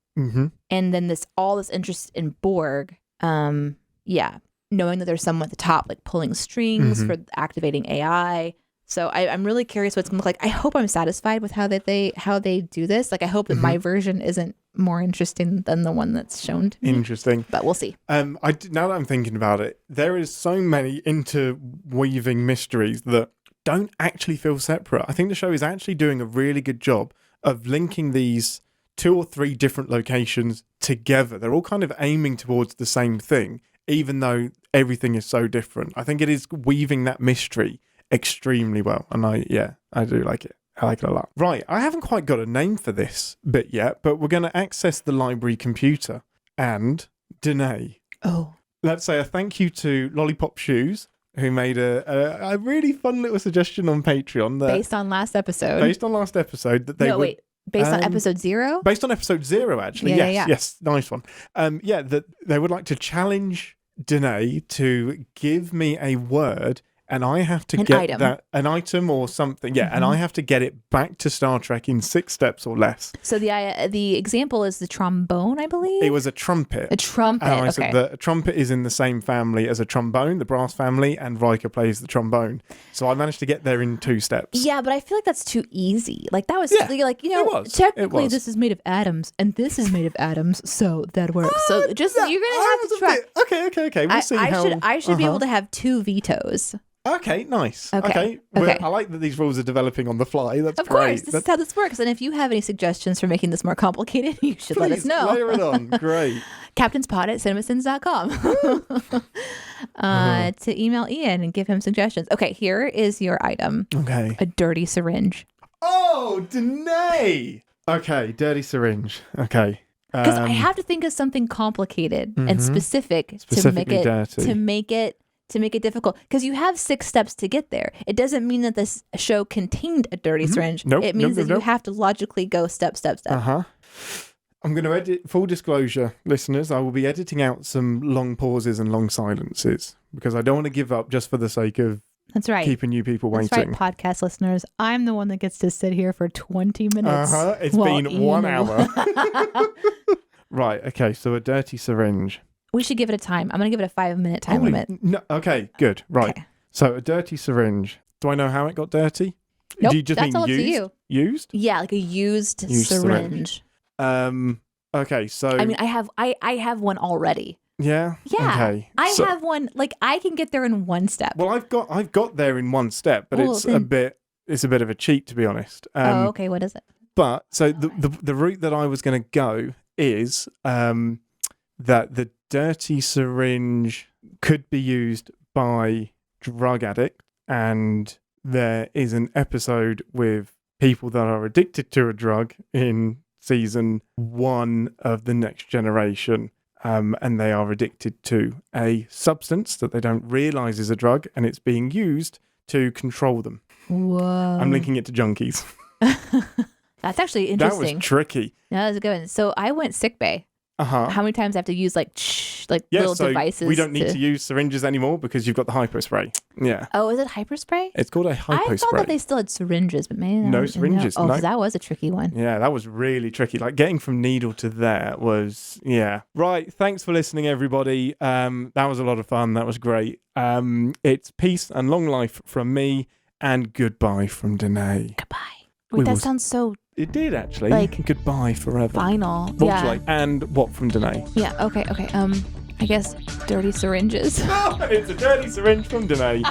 Speaker 2: And then all this interest in Borg, knowing that there's someone at the top like pulling strings for activating AI. So I'm really curious what it's gonna look like. I hope I'm satisfied with how they do this. Like I hope that my version isn't more interesting than the one that's shown to me.
Speaker 1: Interesting.
Speaker 2: But we'll see.
Speaker 1: Now that I'm thinking about it, there is so many interweaving mysteries that don't actually feel separate. I think the show is actually doing a really good job of linking these 2 or 3 different locations together. They're all kind of aiming towards the same thing, even though everything is so different. I think it is weaving that mystery extremely well. And I do like it. I like it a lot. Right, I haven't quite got a name for this bit yet, but we're going to access the library computer. And Deneé.
Speaker 2: Oh.
Speaker 1: Let's say a thank you to Lollipop Shoes, who made a really fun little suggestion on Patreon.
Speaker 2: Based on last episode.
Speaker 1: Based on episode 0? Based on episode 0, actually. Yes, nice one. That they would like to challenge Deneé to give me a word, and I have to an item or something. Yeah, and I have to get it back to Star Trek in 6 steps or less. So
Speaker 2: the example is the trombone, I believe?
Speaker 1: It was a trumpet.
Speaker 2: A trumpet,
Speaker 1: and I said that a trumpet is in the same family as a trombone, the brass family, and Riker plays the trombone. So I managed to get there in 2 steps.
Speaker 2: Yeah, but I feel like that's too easy. Like, that was, technically this is made of atoms, and this is made of atoms, so that works. So you're going to have to try.
Speaker 1: Okay. We'll see how...
Speaker 2: I should be able to have 2 vetoes.
Speaker 1: Okay, nice. Okay. I like that these rules are developing on the fly. That's great. Of course,
Speaker 2: this is how this works. And if you have any suggestions for making this more complicated, you should let us know.
Speaker 1: Layer it on. Great.
Speaker 2: CinemaSins.com. To email Ian and give him suggestions. Okay, here is your item.
Speaker 1: Okay.
Speaker 2: A dirty syringe.
Speaker 1: Oh, Deneé! Okay, dirty syringe. Okay.
Speaker 2: Because I have to think of something complicated and specific to make it difficult, because you have 6 steps to get there. It doesn't mean that this show contained a dirty syringe. It means that you have to logically go step.
Speaker 1: I'm going to edit, full disclosure, listeners, I will be editing out some long pauses and long silences, because I don't want to give up just for the sake of keeping you people waiting.
Speaker 2: That's right, podcast listeners. I'm the one that gets to sit here for 20 minutes.
Speaker 1: It's been 1 hour. Right, okay, so a dirty syringe.
Speaker 2: We should give it a time. I'm going to give it a 5-minute time limit.
Speaker 1: No, okay, good. Right. Okay. So a dirty syringe. Do I know how it got dirty?
Speaker 2: Nope,
Speaker 1: do you just
Speaker 2: that's all
Speaker 1: used?
Speaker 2: Up to you.
Speaker 1: Used?
Speaker 2: Yeah, like a used syringe.
Speaker 1: Okay, so...
Speaker 2: I mean, I have one already.
Speaker 1: Yeah?
Speaker 2: Yeah.
Speaker 1: Okay.
Speaker 2: I have one, like, I can get there in 1 step.
Speaker 1: Well, I've got there in 1 step, but it's a bit of a cheat, to be honest.
Speaker 2: Okay, what is it?
Speaker 1: But, so the route that I was going to go is that the dirty syringe could be used by drug addicts, and there is an episode with people that are addicted to a drug in season 1 of The Next Generation, and they are addicted to a substance that they don't realise is a drug, and it's being used to control them.
Speaker 2: Whoa.
Speaker 1: I'm linking it to junkies.
Speaker 2: That's actually interesting.
Speaker 1: That was tricky.
Speaker 2: Yeah, that was a good one. So I went sick bay. How many times I have to use little devices?
Speaker 1: We don't need to use syringes anymore because you've got the hypo spray. Yeah.
Speaker 2: Oh, is it hyper spray?
Speaker 1: It's called a hypo spray.
Speaker 2: I thought that they still had syringes, but man.
Speaker 1: No syringes.
Speaker 2: Oh,
Speaker 1: no.
Speaker 2: That was a tricky one.
Speaker 1: Yeah, that was really tricky. Like getting from needle to there was, yeah. Right. Thanks for listening, everybody. That was a lot of fun. That was great. It's peace and long life from me, and goodbye from Deneé.
Speaker 2: Goodbye. Wait, that sounds so...
Speaker 1: It did, actually.
Speaker 2: Like,
Speaker 1: goodbye forever.
Speaker 2: Final.
Speaker 1: Yeah. And what from Deneé?
Speaker 2: Yeah, okay. I guess dirty syringes.
Speaker 1: It's a dirty syringe from Deneé.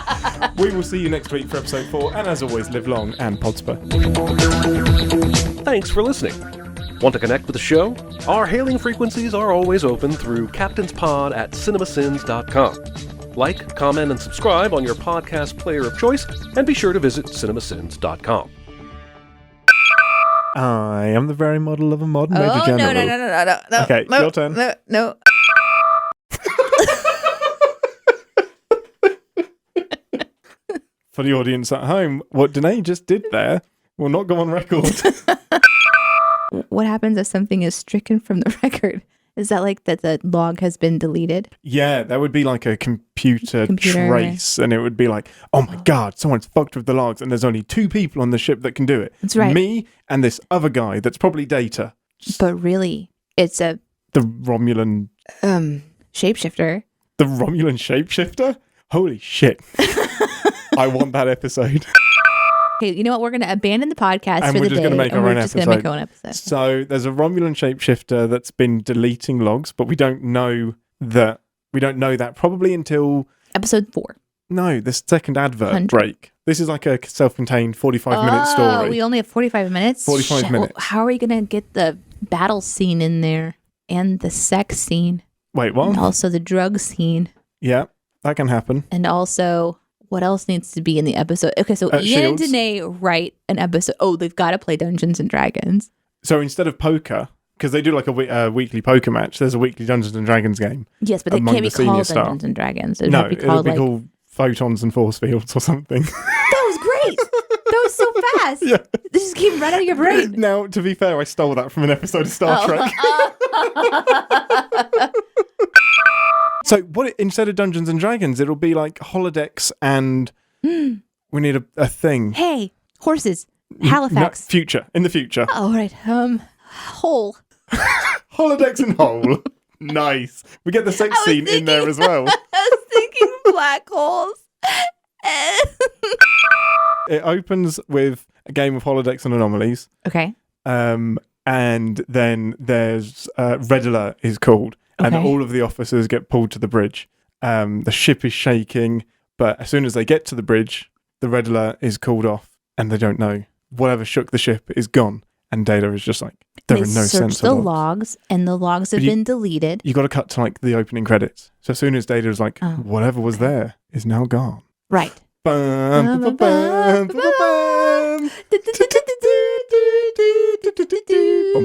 Speaker 1: We will see you next week for episode 4, and as always, live long and Podspur.
Speaker 4: Thanks for listening. Want to connect with the show? Our hailing frequencies are always open through captainspod@cinemasins.com. Like, comment, and subscribe on your podcast player of choice, and be sure to visit cinemasins.com.
Speaker 1: I am the very model of a modern Major General.
Speaker 2: No.
Speaker 1: Okay, your turn.
Speaker 2: No.
Speaker 1: For the audience at home, what Deneé just did there will not go on record.
Speaker 2: What happens if something is stricken from the record? Is that like that the log has been deleted?
Speaker 1: Yeah, that would be like a computer trace, and it would be like, oh my God, someone's fucked with the logs, and there's only 2 people on the ship that can do it.
Speaker 2: That's right.
Speaker 1: Me and this other guy that's probably Data.
Speaker 2: But really, it's the
Speaker 1: Romulan...
Speaker 2: shapeshifter.
Speaker 1: The Romulan shapeshifter? Holy shit. I want that episode.
Speaker 2: Okay, you know what? We're going to abandon the podcast
Speaker 1: and
Speaker 2: for
Speaker 1: we're
Speaker 2: the
Speaker 1: just
Speaker 2: day.
Speaker 1: going to make our own episode.
Speaker 2: Gonna make our own episode.
Speaker 1: So there's a Romulan shapeshifter that's been deleting logs, but we don't know that. We don't know that probably until
Speaker 2: episode 4.
Speaker 1: No, the second advert
Speaker 2: 100.
Speaker 1: break. This is like a self-contained 45-minute story.
Speaker 2: We only have 45 minutes?
Speaker 1: 45 minutes.
Speaker 2: Well, how are we going to get the battle scene in there and the sex scene?
Speaker 1: Wait, what?
Speaker 2: And also the drug scene.
Speaker 1: Yeah, that can happen.
Speaker 2: And also, what else needs to be in the episode? Okay, so Ian and Deneé write an episode. Oh, they've got to play Dungeons and Dragons.
Speaker 1: So instead of poker, because they do like a weekly poker match, there's a weekly Dungeons and Dragons game.
Speaker 2: Yes, but they can't be called Dungeons and Dragons. It would be called
Speaker 1: Photons and Force Fields or something.
Speaker 2: That was great. That was so fast. Yeah. This just came right out of your brain.
Speaker 1: Now, to be fair, I stole that from an episode of Star Trek. So instead of Dungeons and Dragons, it'll be like holodecks and we need a thing.
Speaker 2: Hey, horses. Halifax.
Speaker 1: No, in the future.
Speaker 2: Oh, right. Hole.
Speaker 1: Holodecks and hole. Nice. We get the sex scene in there as well.
Speaker 2: I was thinking black holes.
Speaker 1: It opens with a game of holodecks and anomalies.
Speaker 2: Okay.
Speaker 1: And then there's Red Alert is called. And all of the officers get pulled to the bridge. The ship is shaking, but as soon as they get to the bridge, the Red Alert is called off, and they don't know. Whatever shook the ship is gone, and Data is just like, there are no sense of
Speaker 2: They search the logs, and the logs have been deleted.
Speaker 1: You got to cut to like the opening credits. So as soon as Data is like, whatever was there is now gone.
Speaker 2: Right.
Speaker 1: Bum, bum, bum, bum,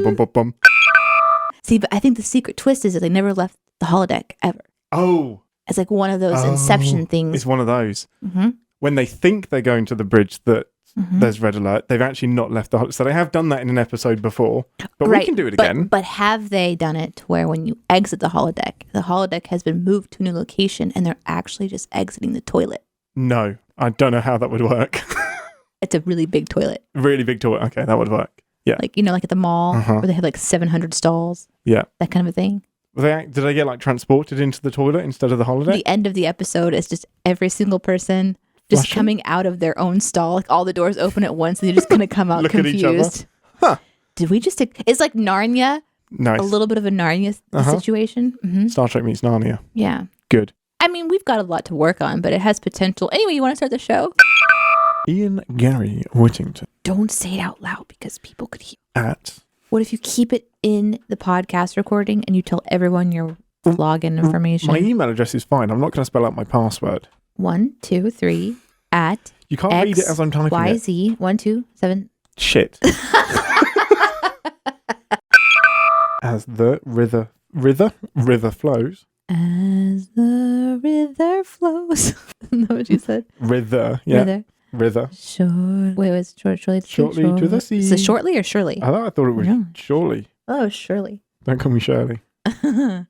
Speaker 1: bum, bum, bum.
Speaker 2: See, but I think the secret twist is that they never left the holodeck ever.
Speaker 1: Oh.
Speaker 2: It's like one of those Inception things.
Speaker 1: It's one of those.
Speaker 2: Mm-hmm.
Speaker 1: When they think they're going to the bridge that there's Red Alert, they've actually not left the holodeck. So they have done that in an episode before, but we can do it again.
Speaker 2: But have they done it to where when you exit the holodeck has been moved to a new location and they're actually just exiting the toilet?
Speaker 1: No, I don't know how that would work.
Speaker 2: It's a really big toilet.
Speaker 1: Really big toilet. Okay, that would work. Yeah.
Speaker 2: Like, like at the mall where they have like 700 stalls.
Speaker 1: Yeah.
Speaker 2: That kind of a thing.
Speaker 1: Did they get like transported into the toilet instead of the holodeck?
Speaker 2: The end of the episode is just every single person just coming out of their own stall. Like all the doors open at once and they're just going to come out confused.
Speaker 1: At each other. Huh.
Speaker 2: Did we just it's like Narnia.
Speaker 1: Nice.
Speaker 2: A little bit of a Narnia situation. Mm-hmm.
Speaker 1: Star Trek meets Narnia.
Speaker 2: Yeah.
Speaker 1: Good.
Speaker 2: I mean, we've got a lot to work on, but it has potential. Anyway, you want to start the show?
Speaker 1: Ian Gary Whittington.
Speaker 2: Don't say it out loud because people could hear. What if you keep it in the podcast recording and you tell everyone your login information?
Speaker 1: My email address is fine. I'm not going to spell out my password.
Speaker 2: 1, 2, 3 at
Speaker 1: You can't read it as I'm typing it.
Speaker 2: YZ 1, 2, 7.
Speaker 1: Shit. As the river flows.
Speaker 2: As the river flows. Isn't that what you said?
Speaker 1: River, yeah. River.
Speaker 2: Shortly
Speaker 1: to the sea.
Speaker 2: Is it shortly or surely?
Speaker 1: I thought it was surely.
Speaker 2: Oh, surely.
Speaker 1: Don't call me Shirley.
Speaker 2: Don't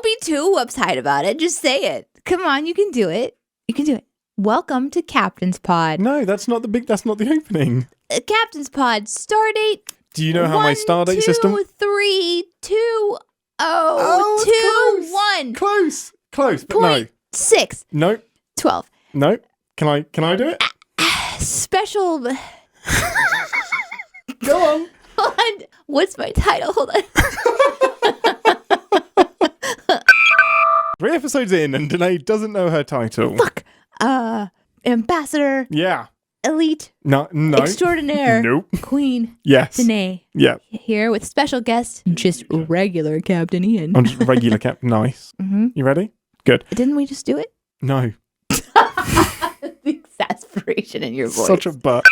Speaker 2: be too uptight about it. Just say it. Come on, you can do it. You can do it. Welcome to Captain's Pod.
Speaker 1: No, that's not the opening.
Speaker 2: Captain's Pod, stardate.
Speaker 1: Do you know how my stardate system?
Speaker 2: 1, 2, 3, 2, 0, 2, 1.
Speaker 1: Close, but no.
Speaker 2: 6.
Speaker 1: No.
Speaker 2: 12.
Speaker 1: No. Can I do it?
Speaker 2: Special.
Speaker 1: Go on.
Speaker 2: Hold on. What's my title? Hold on.
Speaker 1: 3 episodes in, and Deneé doesn't know her title.
Speaker 2: Fuck. Ambassador.
Speaker 1: Yeah.
Speaker 2: Elite.
Speaker 1: No.
Speaker 2: Extraordinaire.
Speaker 1: Nope.
Speaker 2: Queen.
Speaker 1: Yes.
Speaker 2: Deneé.
Speaker 1: Yeah.
Speaker 2: Here with special guest, just regular Captain Ian.
Speaker 1: I'm just regular Captain. Nice.
Speaker 2: Mm-hmm.
Speaker 1: You ready? Good.
Speaker 2: Didn't we just do it?
Speaker 1: No.
Speaker 2: The exasperation in your voice.
Speaker 1: Such a butt.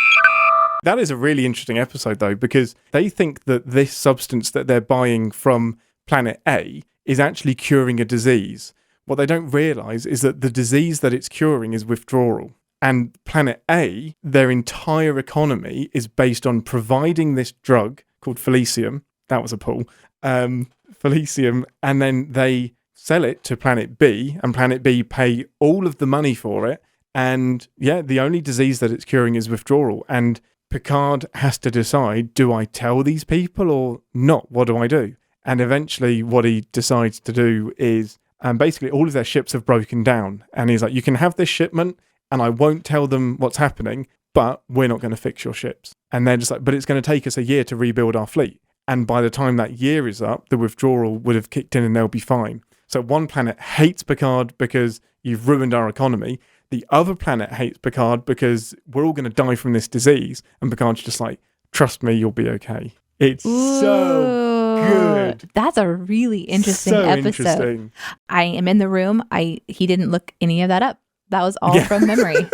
Speaker 1: That is a really interesting episode, though, because they think that this substance that they're buying from Planet A is actually curing a disease. What they don't realise is that the disease that it's curing is withdrawal. And Planet A, their entire economy is based on providing this drug called Felicium. That was a pull. Felicium. And then they sell it to Planet B, and Planet B pay all of the money for it. And yeah, the only disease that it's curing is withdrawal. And Picard has to decide, do I tell these people or not? What do I do? And eventually what he decides to do is basically all of their ships have broken down. And he's like, you can have this shipment and I won't tell them what's happening, but we're not going to fix your ships. And they're just like, but it's going to take us a year to rebuild our fleet. And by the time that year is up, the withdrawal would have kicked in and they'll be fine. So one planet hates Picard because you've ruined our economy. The other planet hates Picard because we're all going to die from this disease. And Picard's just like, trust me, you'll be okay. It's so good.
Speaker 2: That's a really interesting episode. Interesting. I am in the room. He didn't look any of that up. That was all from memory.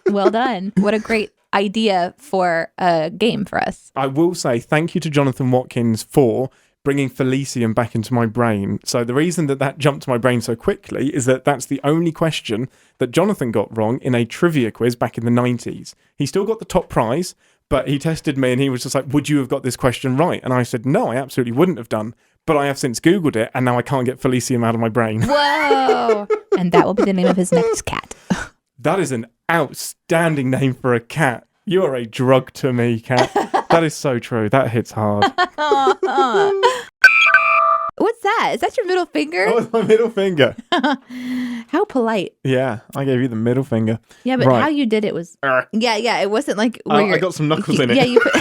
Speaker 2: Well done. What a great idea for a game for us.
Speaker 1: I will say thank you to Jonathan Watkins for bringing Felicium back into my brain. So the reason that jumped to my brain so quickly is that that's the only question that Jonathan got wrong in a trivia quiz back in the 90s. He still got the top prize, but he tested me and he was just like, would you have got this question right? And I said, no, I absolutely wouldn't have done. But I have since Googled it and now I can't get Felicium out of my brain.
Speaker 2: Whoa! And that will be the name of his next cat.
Speaker 1: That is an outstanding name for a cat. You are a drug to me, cat. That is so true. That hits hard.
Speaker 2: What's that? Is that your middle finger?
Speaker 1: Oh, it's my middle finger.
Speaker 2: How polite.
Speaker 1: Yeah, I gave you the middle finger.
Speaker 2: Yeah, but how you did it was... Yeah, it wasn't like...
Speaker 1: I got some knuckles in it.
Speaker 2: Yeah, you put...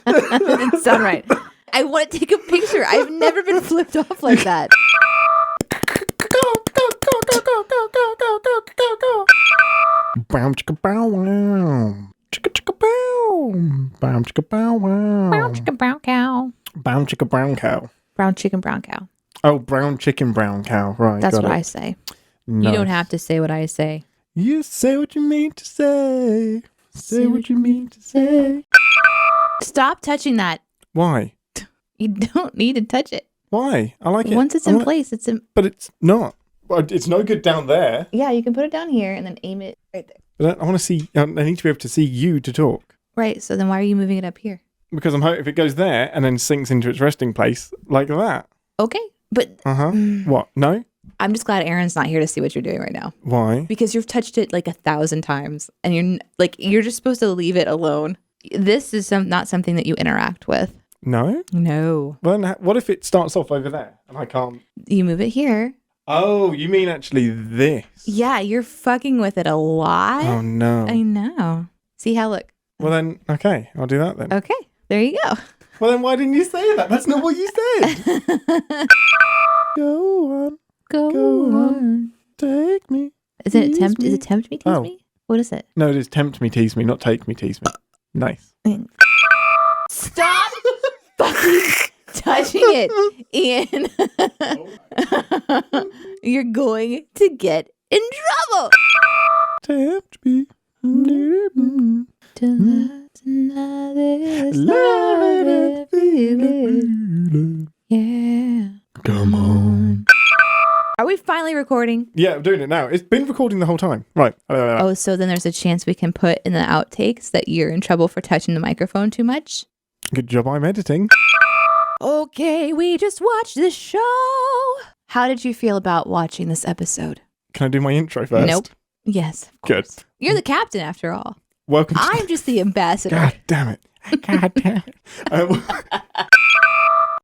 Speaker 2: That didn't sound right. I want to take a picture. I've never been flipped off like that.
Speaker 1: Bow chicka bow wow. Chicka chicka bow. Bow chicka bow wow.
Speaker 2: Brown chicken, brown cow.
Speaker 1: Brown chicka brown cow.
Speaker 2: Brown chicken, brown cow.
Speaker 1: Oh, brown chicken, brown cow. Right.
Speaker 2: That's what I say. Nice. You don't have to say what I say.
Speaker 1: You say what you mean to say. Say what you mean to say.
Speaker 2: Stop touching that.
Speaker 1: Why?
Speaker 2: You don't need to touch it.
Speaker 1: Why? I like it.
Speaker 2: Once it's in place, it's in...
Speaker 1: But it's not. It's no good down there.
Speaker 2: Yeah, you can put it down here and then aim it right there.
Speaker 1: But I want to see... I need to be able to see you to talk.
Speaker 2: Right, so then why are you moving it up here?
Speaker 1: Because I'm hoping if it goes there and then sinks into its resting place like that.
Speaker 2: Okay, but...
Speaker 1: What? No?
Speaker 2: I'm just glad Aaron's not here to see what you're doing right now.
Speaker 1: Why?
Speaker 2: Because you've touched it like 1,000 times and you're just supposed to leave it alone. This is not something that you interact with.
Speaker 1: No?
Speaker 2: No.
Speaker 1: Well, then what if it starts off over there and I can't...
Speaker 2: You move it here.
Speaker 1: Oh, you mean actually this?
Speaker 2: Yeah, you're fucking with it a lot.
Speaker 1: Oh, no.
Speaker 2: I know. See how, look.
Speaker 1: Well, then, okay, I'll do that then.
Speaker 2: Okay, there you go.
Speaker 1: Well, then why didn't you say that? That's not what you said. Go on.
Speaker 2: Go on.
Speaker 1: Take me.
Speaker 2: Is it tempt me, tease me? What is it?
Speaker 1: No, it is tempt me, tease me, not take me, tease me. Nice.
Speaker 2: Stop fucking touching it, Ian. You're going to get in trouble.
Speaker 1: Tempt me.
Speaker 2: Yeah.
Speaker 1: Come on.
Speaker 2: Are we finally recording?
Speaker 1: Yeah, I'm doing it now. It's been recording the whole time. Right.
Speaker 2: Oh, so then there's a chance we can put in the outtakes that you're in trouble for touching the microphone too much?
Speaker 1: Good job I'm editing.
Speaker 2: Okay, we just watched this show. How did you feel about watching this episode?
Speaker 1: Can I do my intro first?
Speaker 2: Nope. Yes, of course. Good. You're the captain after all.
Speaker 1: Welcome to...
Speaker 2: I'm just the ambassador.
Speaker 1: God damn it. God damn it.